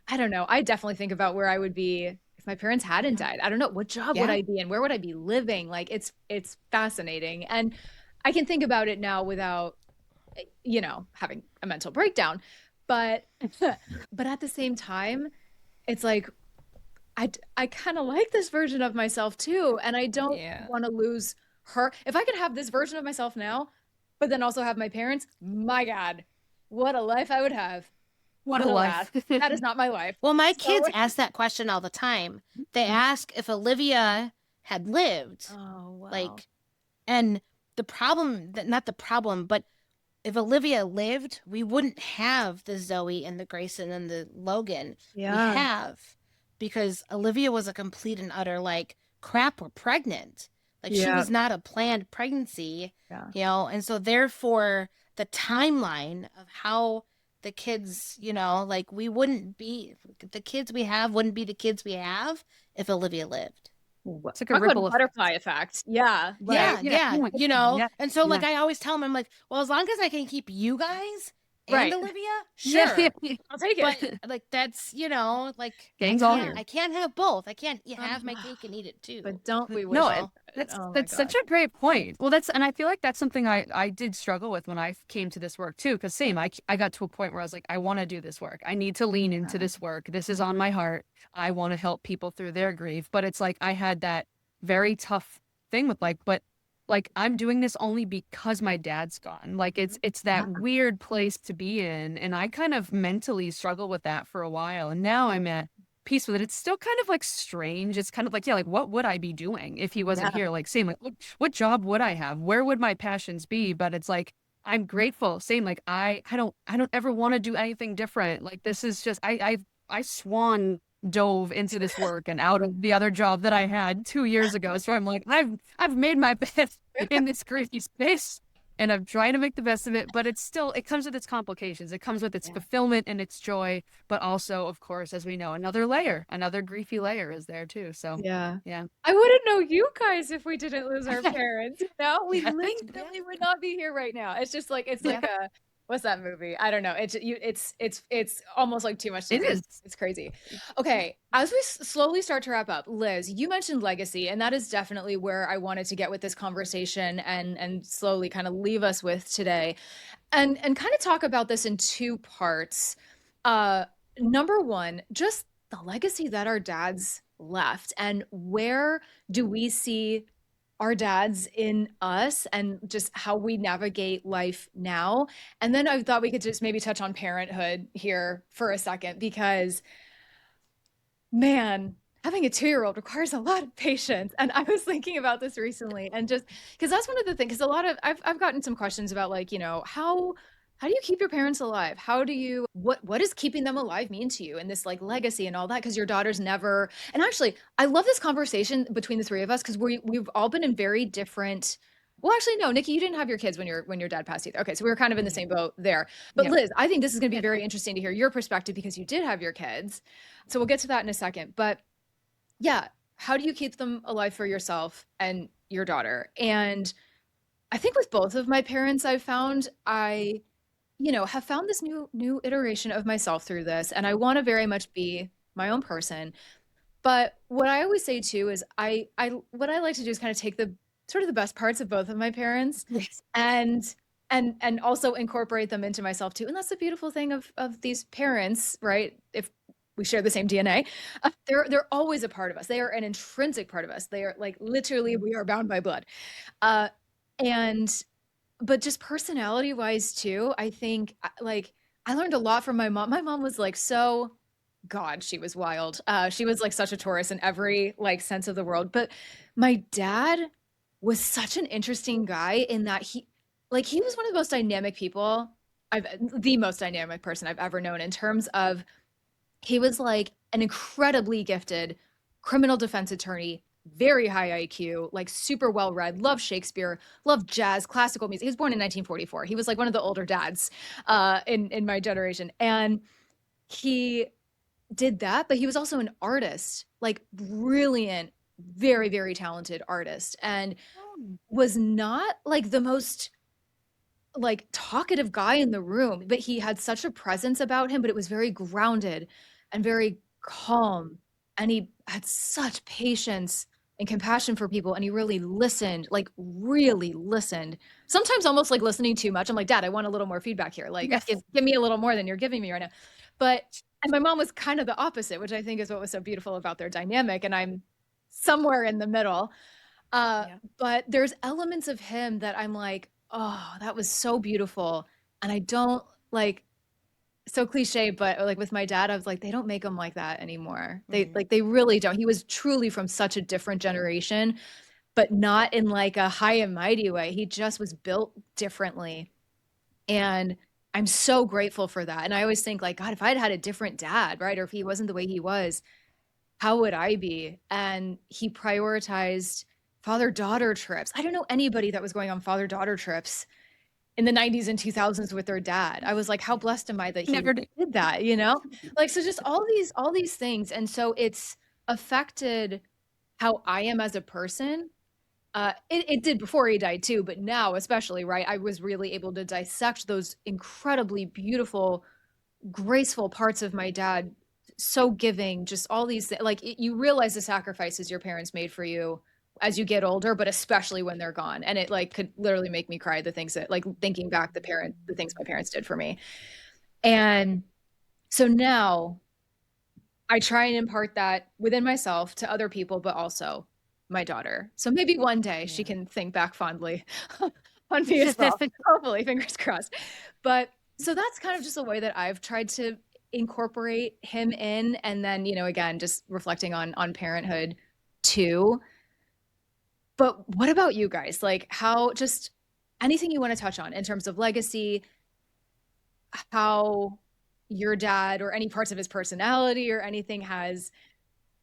I don't know, I definitely think about where I would be if my parents hadn't died. I don't know, what job would I be in? Where would I be living? Like, it's fascinating. And I can think about it now without, having a mental breakdown. But at the same time, it's like, I kind of like this version of myself too. And I don't want to lose her. If I could have this version of myself now, but then also have my parents, my God, what a life I would have. What a life. That is not my life. Well, my kids ask that question all the time. They ask if Olivia had lived. Oh, wow. Like, and the problem, not the problem, but if Olivia lived, we wouldn't have the Zoe and the Grayson and the Logan. Yeah. We have, because Olivia was a complete and utter, like, crap, we're pregnant. Like, she was not a planned pregnancy, and so therefore the timeline of how the kids, like, we wouldn't be, the kids we have wouldn't be the kids we have if Olivia lived. It's like a ripple butterfly effect. Yeah. Right. Yeah. And so, like, I always tell them, I'm like, well, as long as I can keep you guys and Olivia, sure. I'll take it. But, like, that's, like, gang's all here. I can't have both. I can't have my cake and eat it too. But don't we wish? No, that's such a great point. Well, and I feel like that's something I did struggle with when I came to this work too. Because I got to a point where I was like, I want to do this work. I need to lean into this work. This is on my heart. I want to help people through their grief. But it's like, I had that very tough thing with I'm doing this only because my dad's gone. Like, it's that weird place to be in. And I kind of mentally struggled with that for a while. And now I'm at peace with it. It's still kind of like strange. It's kind of like, yeah, like what would I be doing if he wasn't here? Like same, like what job would I have? Where would my passions be? But it's like, I'm grateful. Same, like I don't ever want to do anything different. Like this is just, I swan dove into this work and out of the other job that I had 2 years ago. So I'm like, I've made my bed in this crazy space. And I'm trying to make the best of it, but it comes with its complications. It comes with its fulfillment and its joy, but also, of course, as we know, another griefy layer is there too. So Yeah. yeah. I wouldn't know you guys if we didn't lose our parents. We Yeah. literally would not be here right now. It's just like, it's like a, what's that movie? I don't know. It's almost like too much to It do. is. It's crazy. Okay. As we slowly start to wrap up, Liz, you mentioned legacy, and that is definitely where I wanted to get with this conversation and slowly kind of leave us with today, and kind of talk about this in two parts. Number one, just the legacy that our dads left, and where do we see our dads in us, and just how we navigate life now. And then I thought we could just maybe touch on parenthood here for a second, because man, having a 2-year-old requires a lot of patience. And I was thinking about this recently, and just because that's one of the things, because a lot of I've gotten some questions about, like, how do you keep your parents alive? How do you, what does keeping them alive mean to you, and this like legacy and all that? Because your daughter's never, and actually, I love this conversation between the three of us, because we've all been in very different. Well, actually, no, Nicci, you didn't have your kids when your dad passed either. Okay, so we were kind of in the same boat there. But Yep. Liz, I think this is going to be very interesting to hear your perspective, because you did have your kids. So we'll get to that in a second. But yeah, how do you keep them alive for yourself and your daughter? And I think with both of my parents, I've found have found this new iteration of myself through this, and I want to very much be my own person. But what I always say too is what I like to do is kind of take the sort of the best parts of both of my parents, Yes. and also incorporate them into myself too. And that's the beautiful thing of these parents, right? If we share the same DNA, they're always a part of us. They are an intrinsic part of us. They are like, literally, we are bound by blood. And but just personality wise too, I think like I learned a lot from my mom. My mom was like, God, she was wild. She was like such a Taurus in every like sense of the world. But my dad was such an interesting guy in that he was one of the most dynamic people the most dynamic person I've ever known, in terms of he was like an incredibly gifted criminal defense attorney, very high IQ, like super well read, loved Shakespeare, loved jazz, classical music. He was born in 1944. He was like one of the older dads in my generation. And he did that, but he was also an artist, like brilliant, very, very talented artist, and was not like the most like talkative guy in the room, but he had such a presence about him, but it was very grounded and very calm. And he had such patience and compassion for people. And he really listened, like really listened. Sometimes almost like listening too much. I'm like, Dad, I want a little more feedback here. Like, Yes. give me a little more than you're giving me right now. And my mom was kind of the opposite, which I think is what was so beautiful about their dynamic. And I'm somewhere in the middle. But there's elements of him that I'm like, oh, that was so beautiful. And I don't like, so cliche, but like with my dad, I was like, they don't make them like that anymore. They really don't. He was truly from such a different generation, but not in like a high and mighty way. He just was built differently. And I'm so grateful for that. And I always think like, God, if I'd had a different dad, right? Or if he wasn't the way he was, how would I be? And he prioritized father-daughter trips. I don't know anybody that was going on father-daughter trips in the 90s and 2000s with their dad. I was like, how blessed am I that he Never did. did that, you know? Like, so just all these things. And so it's affected how I am as a person. It did before he died too, but now especially, right? I was really able to dissect those incredibly beautiful, graceful parts of my dad. So giving, just all these, like you realize the sacrifices your parents made for you as you get older, but especially when they're gone. And it like could literally make me cry, the things that like thinking back, the things my parents did for me. And so now I try and impart that within myself to other people, but also my daughter. So maybe one day she can think back fondly on me as well. Hopefully, fingers crossed. But so that's kind of just a way that I've tried to incorporate him in? And then, you know, again, just reflecting on parenthood too. But what about you guys? Like, how, just anything you want to touch on in terms of legacy, how your dad or any parts of his personality or anything has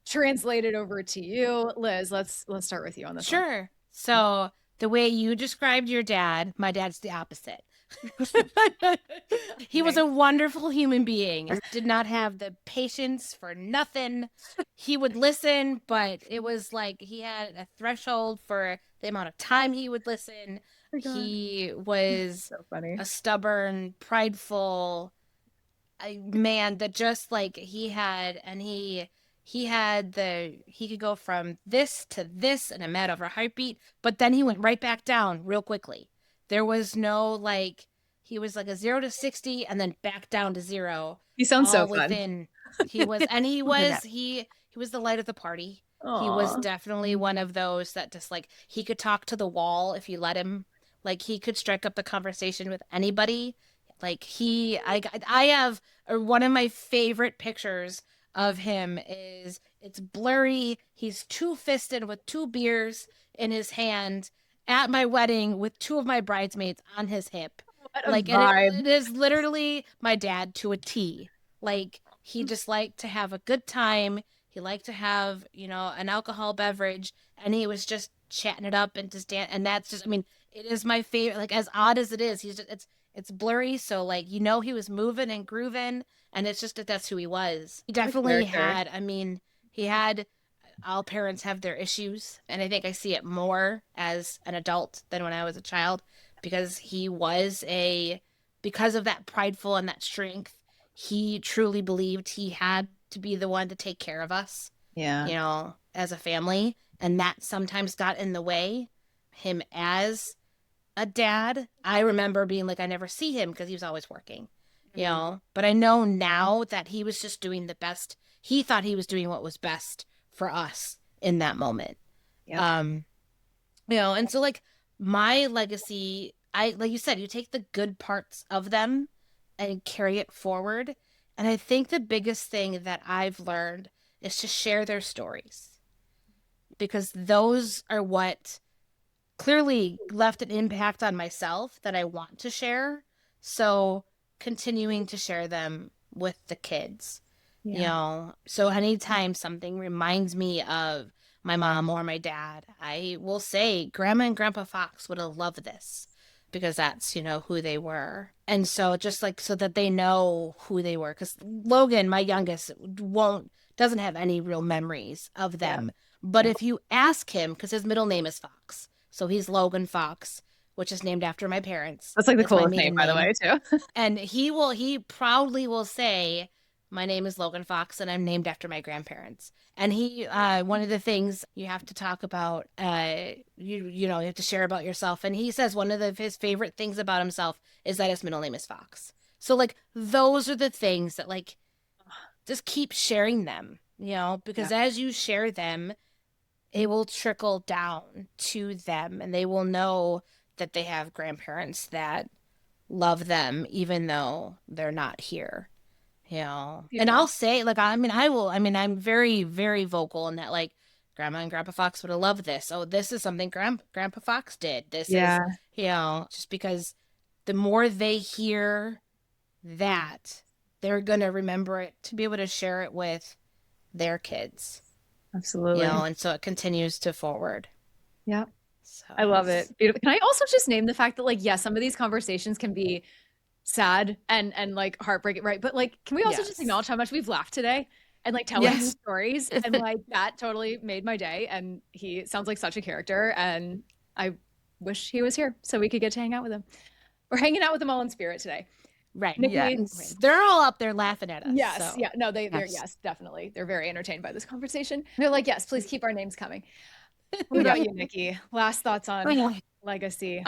translated over to you. Liz, let's start with you on this one. Sure. So the way you described your dad, my dad's the opposite. He was a wonderful human being. Did not have the patience for nothing. He would listen, but it was like he had a threshold for the amount of time he would listen. He was So funny. a stubborn, prideful man that just like he could go from this to this in a matter of a heartbeat, but then he went right back down real quickly. There was no like, he was like a 0 to 60 and then back down to 0. He sounds so fun. He was the light of the party. Aww. He was definitely one of those that just like, he could talk to the wall if you let him. Like he could strike up the conversation with anybody. Like I have one of my favorite pictures of him is, it's blurry. He's two-fisted with 2 beers in his hand at my wedding with 2 of my bridesmaids on his hip. What a like vibe. it is literally my dad to a T. Like he just liked to have a good time. He liked to have, you know, an alcohol beverage, and he was just chatting it up and just and that's just, I mean, it is my favorite. Like as odd as it is, he's just, it's blurry, so like, you know, he was moving and grooving, and it's just that's who he was. He definitely had, I mean, he had, all parents have their issues, and I think I see it more as an adult than when I was a child, because he was because of that prideful and that strength, he truly believed he had to be the one to take care of us. Yeah. You know, as a family, and that sometimes got in the way. Him as a dad, I remember being like, I never see him because he was always working, you know, but I know now that he was just doing the best. He thought he was doing what was best for us in that moment. Yep. You know, and so like my legacy, like you said, you take the good parts of them and carry it forward. And I think the biggest thing that I've learned is to share their stories, because those are what clearly left an impact on myself that I want to share. So continuing to share them with the kids, you know, so anytime something reminds me of my mom or my dad, I will say, Grandma and Grandpa Fox would have loved this, because that's, you know, who they were. And so just like, so that they know who they were, because Logan, my youngest, doesn't have any real memories of them. But if you ask him, because his middle name is Fox, so he's Logan Fox, which is named after my parents. That's like the coolest name, by the way, too. And he proudly will say, my name is Logan Fox and I'm named after my grandparents. And he, one of the things you have to talk about, you know, you have to share about yourself. And he says one of his favorite things about himself is that his middle name is Fox. So like, those are the things that like, just keep sharing them, you know, because as you share them, it will trickle down to them, and they will know that they have grandparents that love them, even though they're not here, you know. And I'll say, like, I'm very, very vocal in that, like, Grandma and Grandpa Fox would have loved this. Oh, this is something Grandpa Fox did. This is, you know, just because the more they hear that, they're going to remember it to be able to share it with their kids. Absolutely. You know, and so it continues to forward. Yeah. So I love it. Beautiful. Can I also just name the fact that, like, yes, some of these conversations can be sad and like heartbreaking, right? But like, can we also just acknowledge how much we've laughed today and like telling these stories? And like, that totally made my day. And he sounds like such a character. And I wish he was here so we could get to hang out with him. We're hanging out with them all in spirit today. Right. Nicci, they're all up there laughing at us. Yes. So. Yeah. No, they're definitely. They're very entertained by this conversation. They're like, yes, please keep our names coming. What about you, Nicci? Last thoughts on legacy?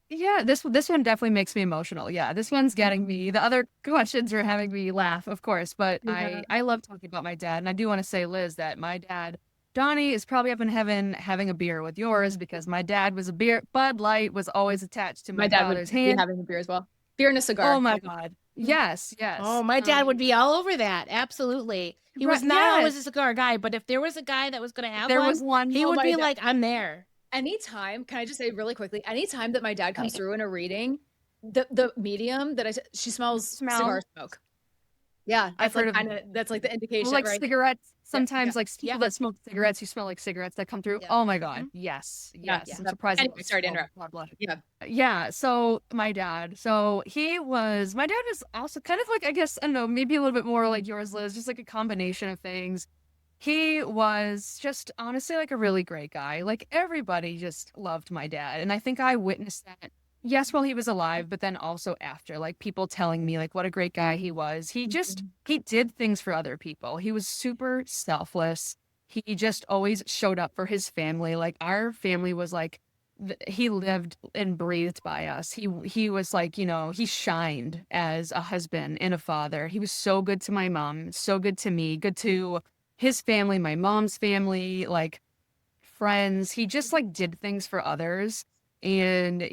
Yeah, this one definitely makes me emotional. Yeah, this one's getting me. The other questions are having me laugh, of course, but I love talking about my dad. And I do want to say, Liz, that my dad, Donny, is probably up in heaven having a beer with yours, because my dad was Bud Light was always attached to my dad father's would hand. be having a beer as well. Beer and a cigar. Oh my God. Yes, Oh, yes. my dad would be all over that. Absolutely. He was not always a cigar guy, but if there was a guy that was going to have There one, was one. he would be like, I'm there. Anytime, can I just say really quickly, anytime that my dad comes through in a reading, the medium that she smells cigar smoke. Yeah, I've heard of that's like the indication, like right? cigarettes. Sometimes like people Yeah. that smoke cigarettes, you smell like cigarettes that come through. Yeah. Oh my God. Yes. Yes. Yeah. I'm surprised. Anyway, sorry to interrupt. Yeah. Yeah. So my dad, my dad was also kind of like, I guess, I don't know, maybe a little bit more like yours, Liz, just like a combination of things. He was just honestly like a really great guy. Like everybody just loved my dad. And I think I witnessed that, yes, while he was alive, but then also after, like people telling me like what a great guy he was. He did things for other people. He was super selfless. He just always showed up for his family. Like our family was like, he lived and breathed by us. He was like, he shined as a husband and a father. He was so good to my mom, so good to me, good to his family, my mom's family, like friends. He just like did things for others. And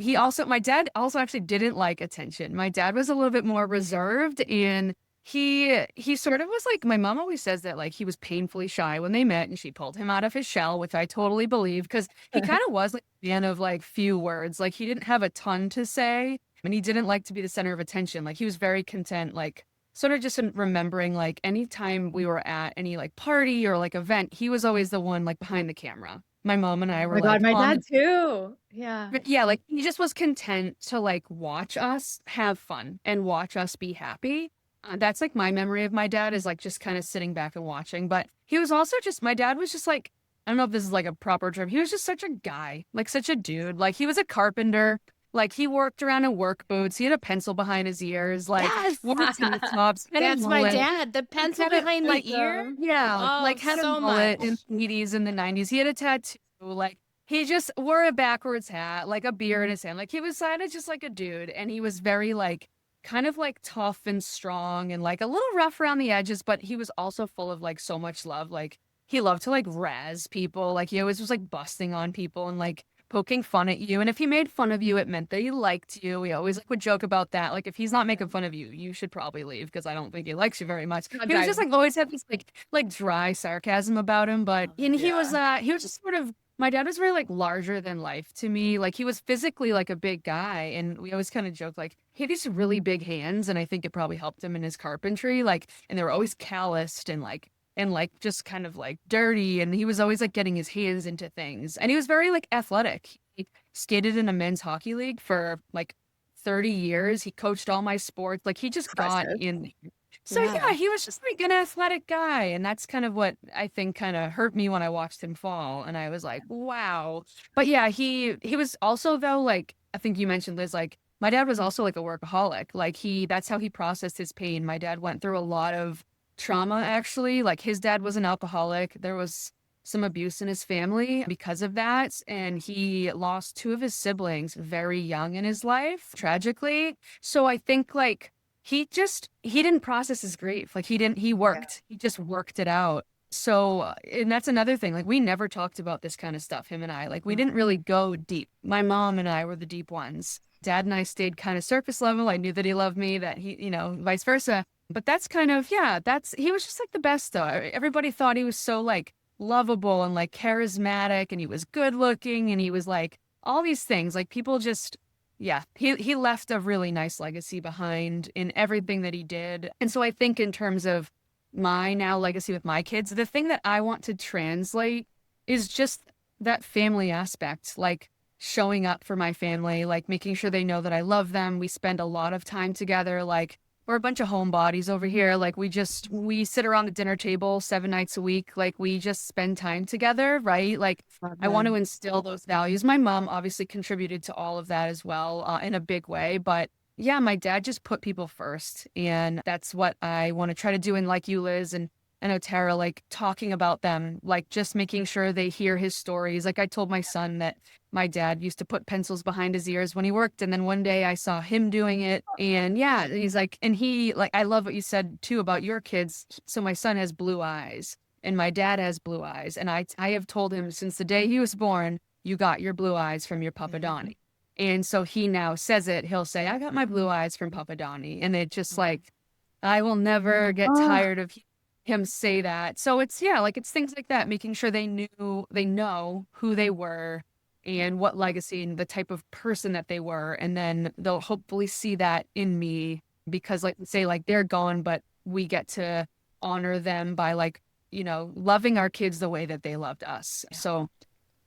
my dad also actually didn't like attention. My dad was a little bit more reserved, and he sort of was like, my mom always says that like he was painfully shy when they met and she pulled him out of his shell, which I totally believe, because he kind of was like a man of like few words. Like he didn't have a ton to say, and he didn't like to be the center of attention. Like he was very content, like sort of just remembering like anytime we were at any like party or like event, he was always the one like behind the camera. My mom and I were like, my dad too. Yeah. but yeah, like he just was content to like watch us have fun and watch us be happy. That's like my memory of my dad, is like just kind of sitting back and watching. But he was also just, my dad was just like, I don't know if this is like a proper term. He was just such a guy, like such a dude. Like he was a carpenter. Like he worked around in work boots. He had a pencil behind his ears. Like wore tank tops. That's my dad. The pencil behind the ear. Yeah, Oh, like had so a mullet much. in the 80s and the 90s. He had a tattoo. Like he just wore a backwards hat, like a beer in his hand. Like he was kind of just like a dude, and he was very like kind of like tough and strong and like a little rough around the edges, but he was also full of like so much love. Like he loved to like razz people. Like he always was like busting on people and like poking fun at you. And if he made fun of you, it meant that he liked you. We always like would joke about that. Like if he's not making fun of you, you should probably leave, because I don't think he likes you very much. He was just like always had this like dry sarcasm about him. But and he was just sort of, my dad was very like larger than life to me. Like he was physically like a big guy, and we always kind of joke like he had these really big hands, and I think it probably helped him in his carpentry. Like, and they were always calloused and like just kind of like dirty, and he was always like getting his hands into things. And he was very like athletic. He skated in a men's hockey league for like 30 years. He coached all my sports. Like he just got in. So yeah, he was just like an athletic guy. And that's kind of what I think kind of hurt me when I watched him fall. And I was like, wow. But yeah, he was also, though, like, I think you mentioned, Liz, like my dad was also like a workaholic. Like that's how he processed his pain. My dad went through a lot of trauma, actually. Like his dad was an alcoholic. There was some abuse in his family because of that. And he lost two of his siblings very young in his life, tragically. So I think like, he didn't process his grief. Like he worked, he just worked it out. So, and that's another thing. Like we never talked about this kind of stuff, him and I, like we didn't really go deep. My mom and I were the deep ones. Dad and I stayed kind of surface level. I knew that he loved me, that he, vice versa. But that's kind of, he was just like the best though. Everybody thought he was so like lovable and like charismatic, and he was good looking, and he was like all these things. Like people just, he left a really nice legacy behind in everything that he did. And so I think in terms of my now legacy with my kids, the thing that I want to translate is just that family aspect, like showing up for my family, like making sure they know that I love them. We spend a lot of time together. Like we're a bunch of homebodies over here. Like we sit around the dinner table 7 nights a week. Like we just spend time together, right? Like I want to instill those values. My mom obviously contributed to all of that as well, in a big way. But yeah, my dad just put people first. And that's what I want to try to do. And like you, Liz, and I know Tara, like talking about them, like just making sure they hear his stories. Like I told my son that my dad used to put pencils behind his ears when he worked. And then one day I saw him doing it. And yeah, he's like, and he, like, I love what you said too about your kids. So my son has blue eyes and my dad has blue eyes. And I have told him since the day he was born, you got your blue eyes from your Papa Donny. And so he now says it. He'll say, I got my blue eyes from Papa Donny. And it just like, I will never get tired of him say that. So it's, like, it's things like that, making sure they know who they were and what legacy and the type of person that they were. And then they'll hopefully see that in me because, like, say, like, they're gone, but we get to honor them by, like, loving our kids the way that they loved us. Yeah. So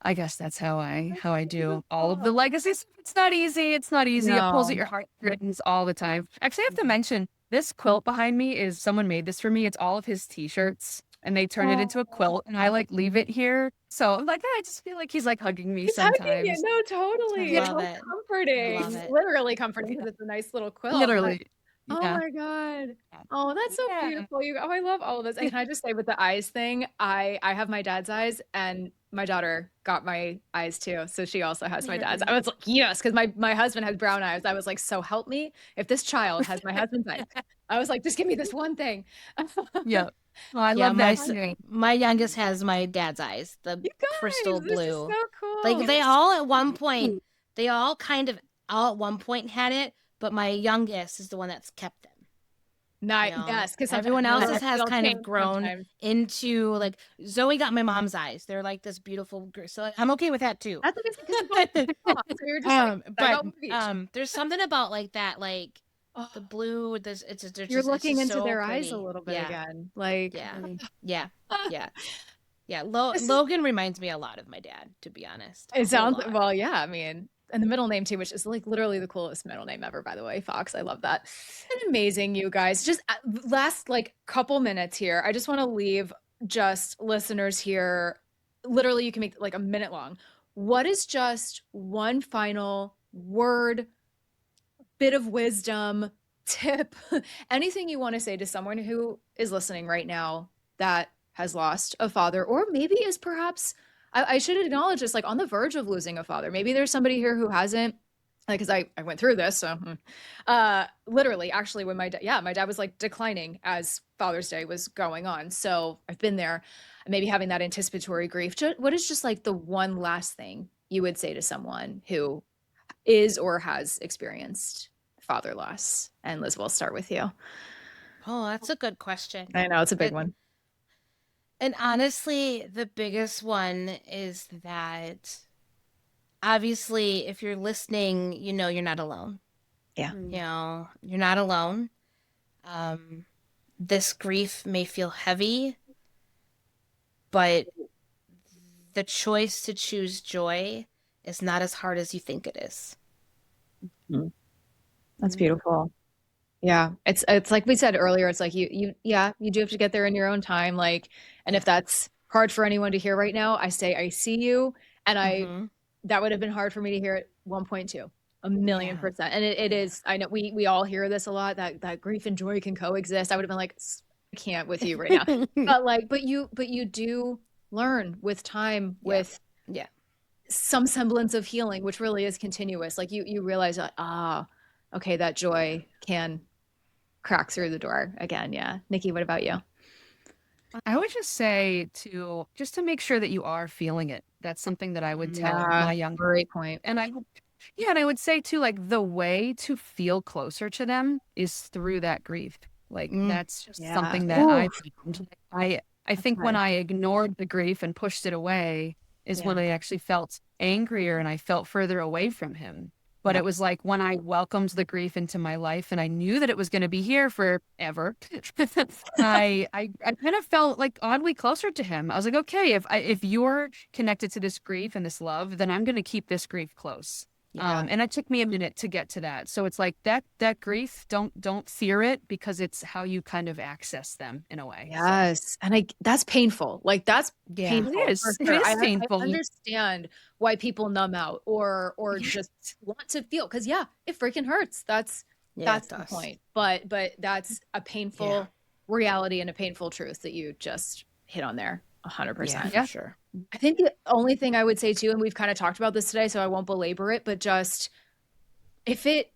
I guess that's how I do all of the legacies. It's not easy. It's not easy. No. It pulls at your heartstrings all the time. Actually, I have to mention this quilt behind me is someone made this for me. It's all of his t-shirts and they turn it into a quilt and I like leave it here. So I'm like, I just feel like he's like hugging me sometimes. Hugging you. No, totally. I love It's it. comforting. Love it. Literally comforting because it's a nice little quilt. Literally. Oh Yeah. my God. Oh, that's so beautiful. I love all of this. And can I just say with the eyes thing, I have my dad's eyes and my daughter got my eyes too. So she also has my dad's. I was like, yes, because my husband has brown eyes. I was like, so help me if this child has my husband's eyes. I was like, just give me this one thing. Yeah. Well, I love that. My youngest has my dad's eyes, the You guys, crystal this is blue. so cool. Like they all at one point, they all at one point had it, but my youngest is the one that's kept them. Nice. Yes, because everyone else has kind of grown sometimes. into, like, Zoe got my mom's eyes. They're like this beautiful, so I'm okay with that too. That's amazing. So you're just but there's something about like that, like the blue. You're looking into so their pretty. eyes a little bit again. Like yeah. Logan reminds me a lot of my dad, to be honest. It sounds well, yeah. I mean, and the middle name too, which is like literally the coolest middle name ever, by the way, Fox. I love that. And amazing, you guys. Just last like couple minutes here. I just want to leave just listeners here. Literally, you can make like a minute long. What is just one final word, bit of wisdom, tip, anything you want to say to someone who is listening right now that has lost a father, or maybe is perhaps, I should acknowledge this, like on the verge of losing a father. Maybe there's somebody here who hasn't, like, cause I went through this. So literally actually when my dad was like declining as Father's Day was going on. So I've been there, maybe having that anticipatory grief. What is just like the one last thing you would say to someone who is or has experienced father loss? And Liz, we'll start with you. Oh, that's a good question. I know it's a big one. And honestly, the biggest one is that obviously if you're listening, you're not alone. Yeah. You're not alone. This grief may feel heavy, but the choice to choose joy is not as hard as you think it is. That's beautiful. Yeah. It's like we said earlier, it's like you do have to get there in your own time. Like, and if that's hard for anyone to hear right now, I say, I see you. And that would have been hard for me to hear at 1.2, 1,000,000%. And it is, I know we all hear this a lot, that grief and joy can coexist. I would have been like, I can't with you right now. but you do learn with time, with some semblance of healing, which really is continuous. Like you realize that, okay, that joy can crack through the door again. Yeah. Nicci, what about you? I would just say to make sure that you are feeling it. That's something that I would tell my young. Great point. And I would say too, like the way to feel closer to them is through that grief. Like that's just something that I think when I ignored the grief and pushed it away is when I actually felt angrier and I felt further away from him. But it was like when I welcomed the grief into my life and I knew that it was going to be here forever, I kind of felt like oddly closer to him. I was like, okay, if you're connected to this grief and this love, then I'm going to keep this grief close. And it took me a minute to get to that. So it's like that grief, don't fear it because it's how you kind of access them in a way. Yes. So. And that's painful. Like that's painful. It is. Sure. It is painful. I understand why people numb out or just want to feel. Cause it freaking hurts. That's the point. But that's a painful reality and a painful truth that you just hit on there 100%. Yeah, for sure. I think the only thing I would say too, and we've kind of talked about this today, so I won't belabor it, but just if it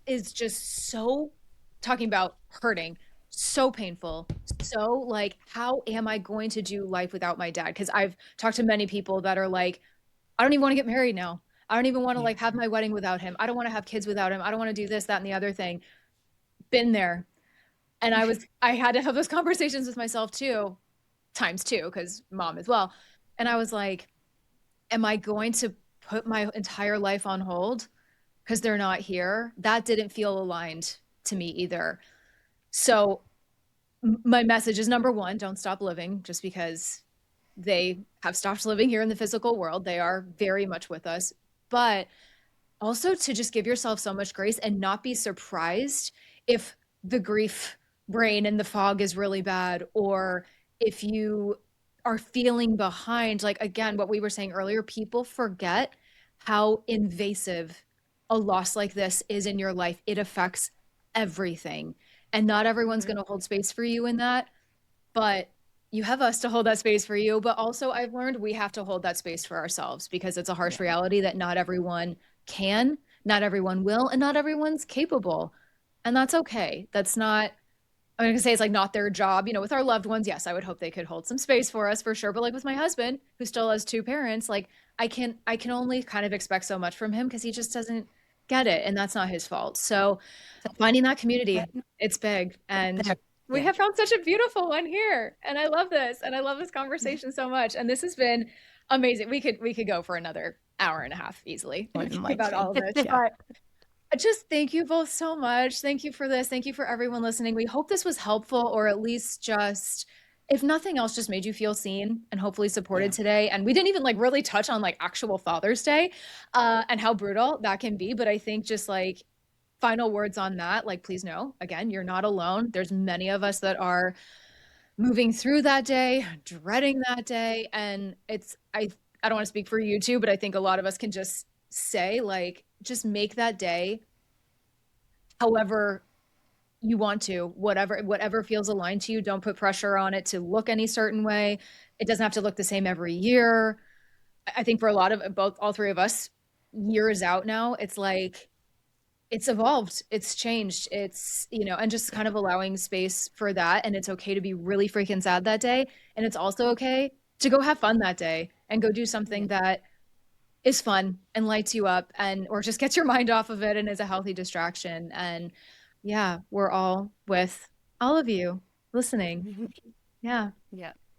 is just so talking about hurting, so painful, so like, how am I going to do life without my dad? Because I've talked to many people that are like, I don't even want to get married now. I don't even want to Yeah. like have my wedding without him. I don't want to have kids without him. I don't want to do this, that, and the other thing. Been there. And I had to have those conversations with myself too, times two, because mom as well. And I was like, am I going to put my entire life on hold because they're not here? That didn't feel aligned to me either. So my message is, number one, don't stop living just because they have stopped living here in the physical world. They are very much with us, but also to just give yourself so much grace and not be surprised if the grief brain and the fog is really bad, or if you are feeling behind. Like, again, what we were saying earlier, people forget how invasive a loss like this is in your life. It affects everything, and not everyone's going to hold space for you in that, but you have us to hold that space for you. But also I've learned we have to hold that space for ourselves, because it's a harsh reality that not everyone can, not everyone will, and not everyone's capable. And that's okay. That's not, I'm going to say it's like not their job. You know, with our loved ones, yes, I would hope they could hold some space for us for sure. But like with my husband, who still has two parents, like I can only kind of expect so much from him because he just doesn't get it. And that's not his fault. So finding that community, it's big. And we have found such a beautiful one here. And I love this. And I love this conversation so much. And this has been amazing. We could go for another hour and a half easily about all of this. But just thank you both so much. Thank you for this. Thank you for everyone listening. We hope this was helpful, or at least just, if nothing else, just made you feel seen and hopefully supported today. And we didn't even like really touch on like actual Father's Day and how brutal that can be. But I think just like final words on that, like, please know, again, you're not alone. There's many of us that are moving through that day, dreading that day. And I don't want to speak for you two, but I think a lot of us can just say, like, just make that day however you want to, whatever feels aligned to you. Don't put pressure on it to look any certain way. It doesn't have to look the same every year. I think for a lot of all three of us, years out now, it's like, it's evolved, it's changed, it's, you know, and just kind of allowing space for that. And it's okay to be really freaking sad that day. And it's also okay to go have fun that day and go do something that is fun and lights you up, and or just gets your mind off of it and is a healthy distraction. And yeah, we're all with all of you listening. Yeah.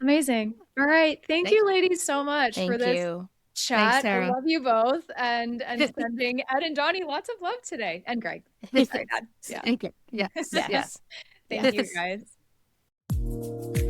Amazing. All right. Thank you ladies so much for this chat. Thanks, I love you both, and sending Ed and Donny lots of love today, and Greg. Sorry, Dad. Yeah. Thank you. Yes. Thank you guys.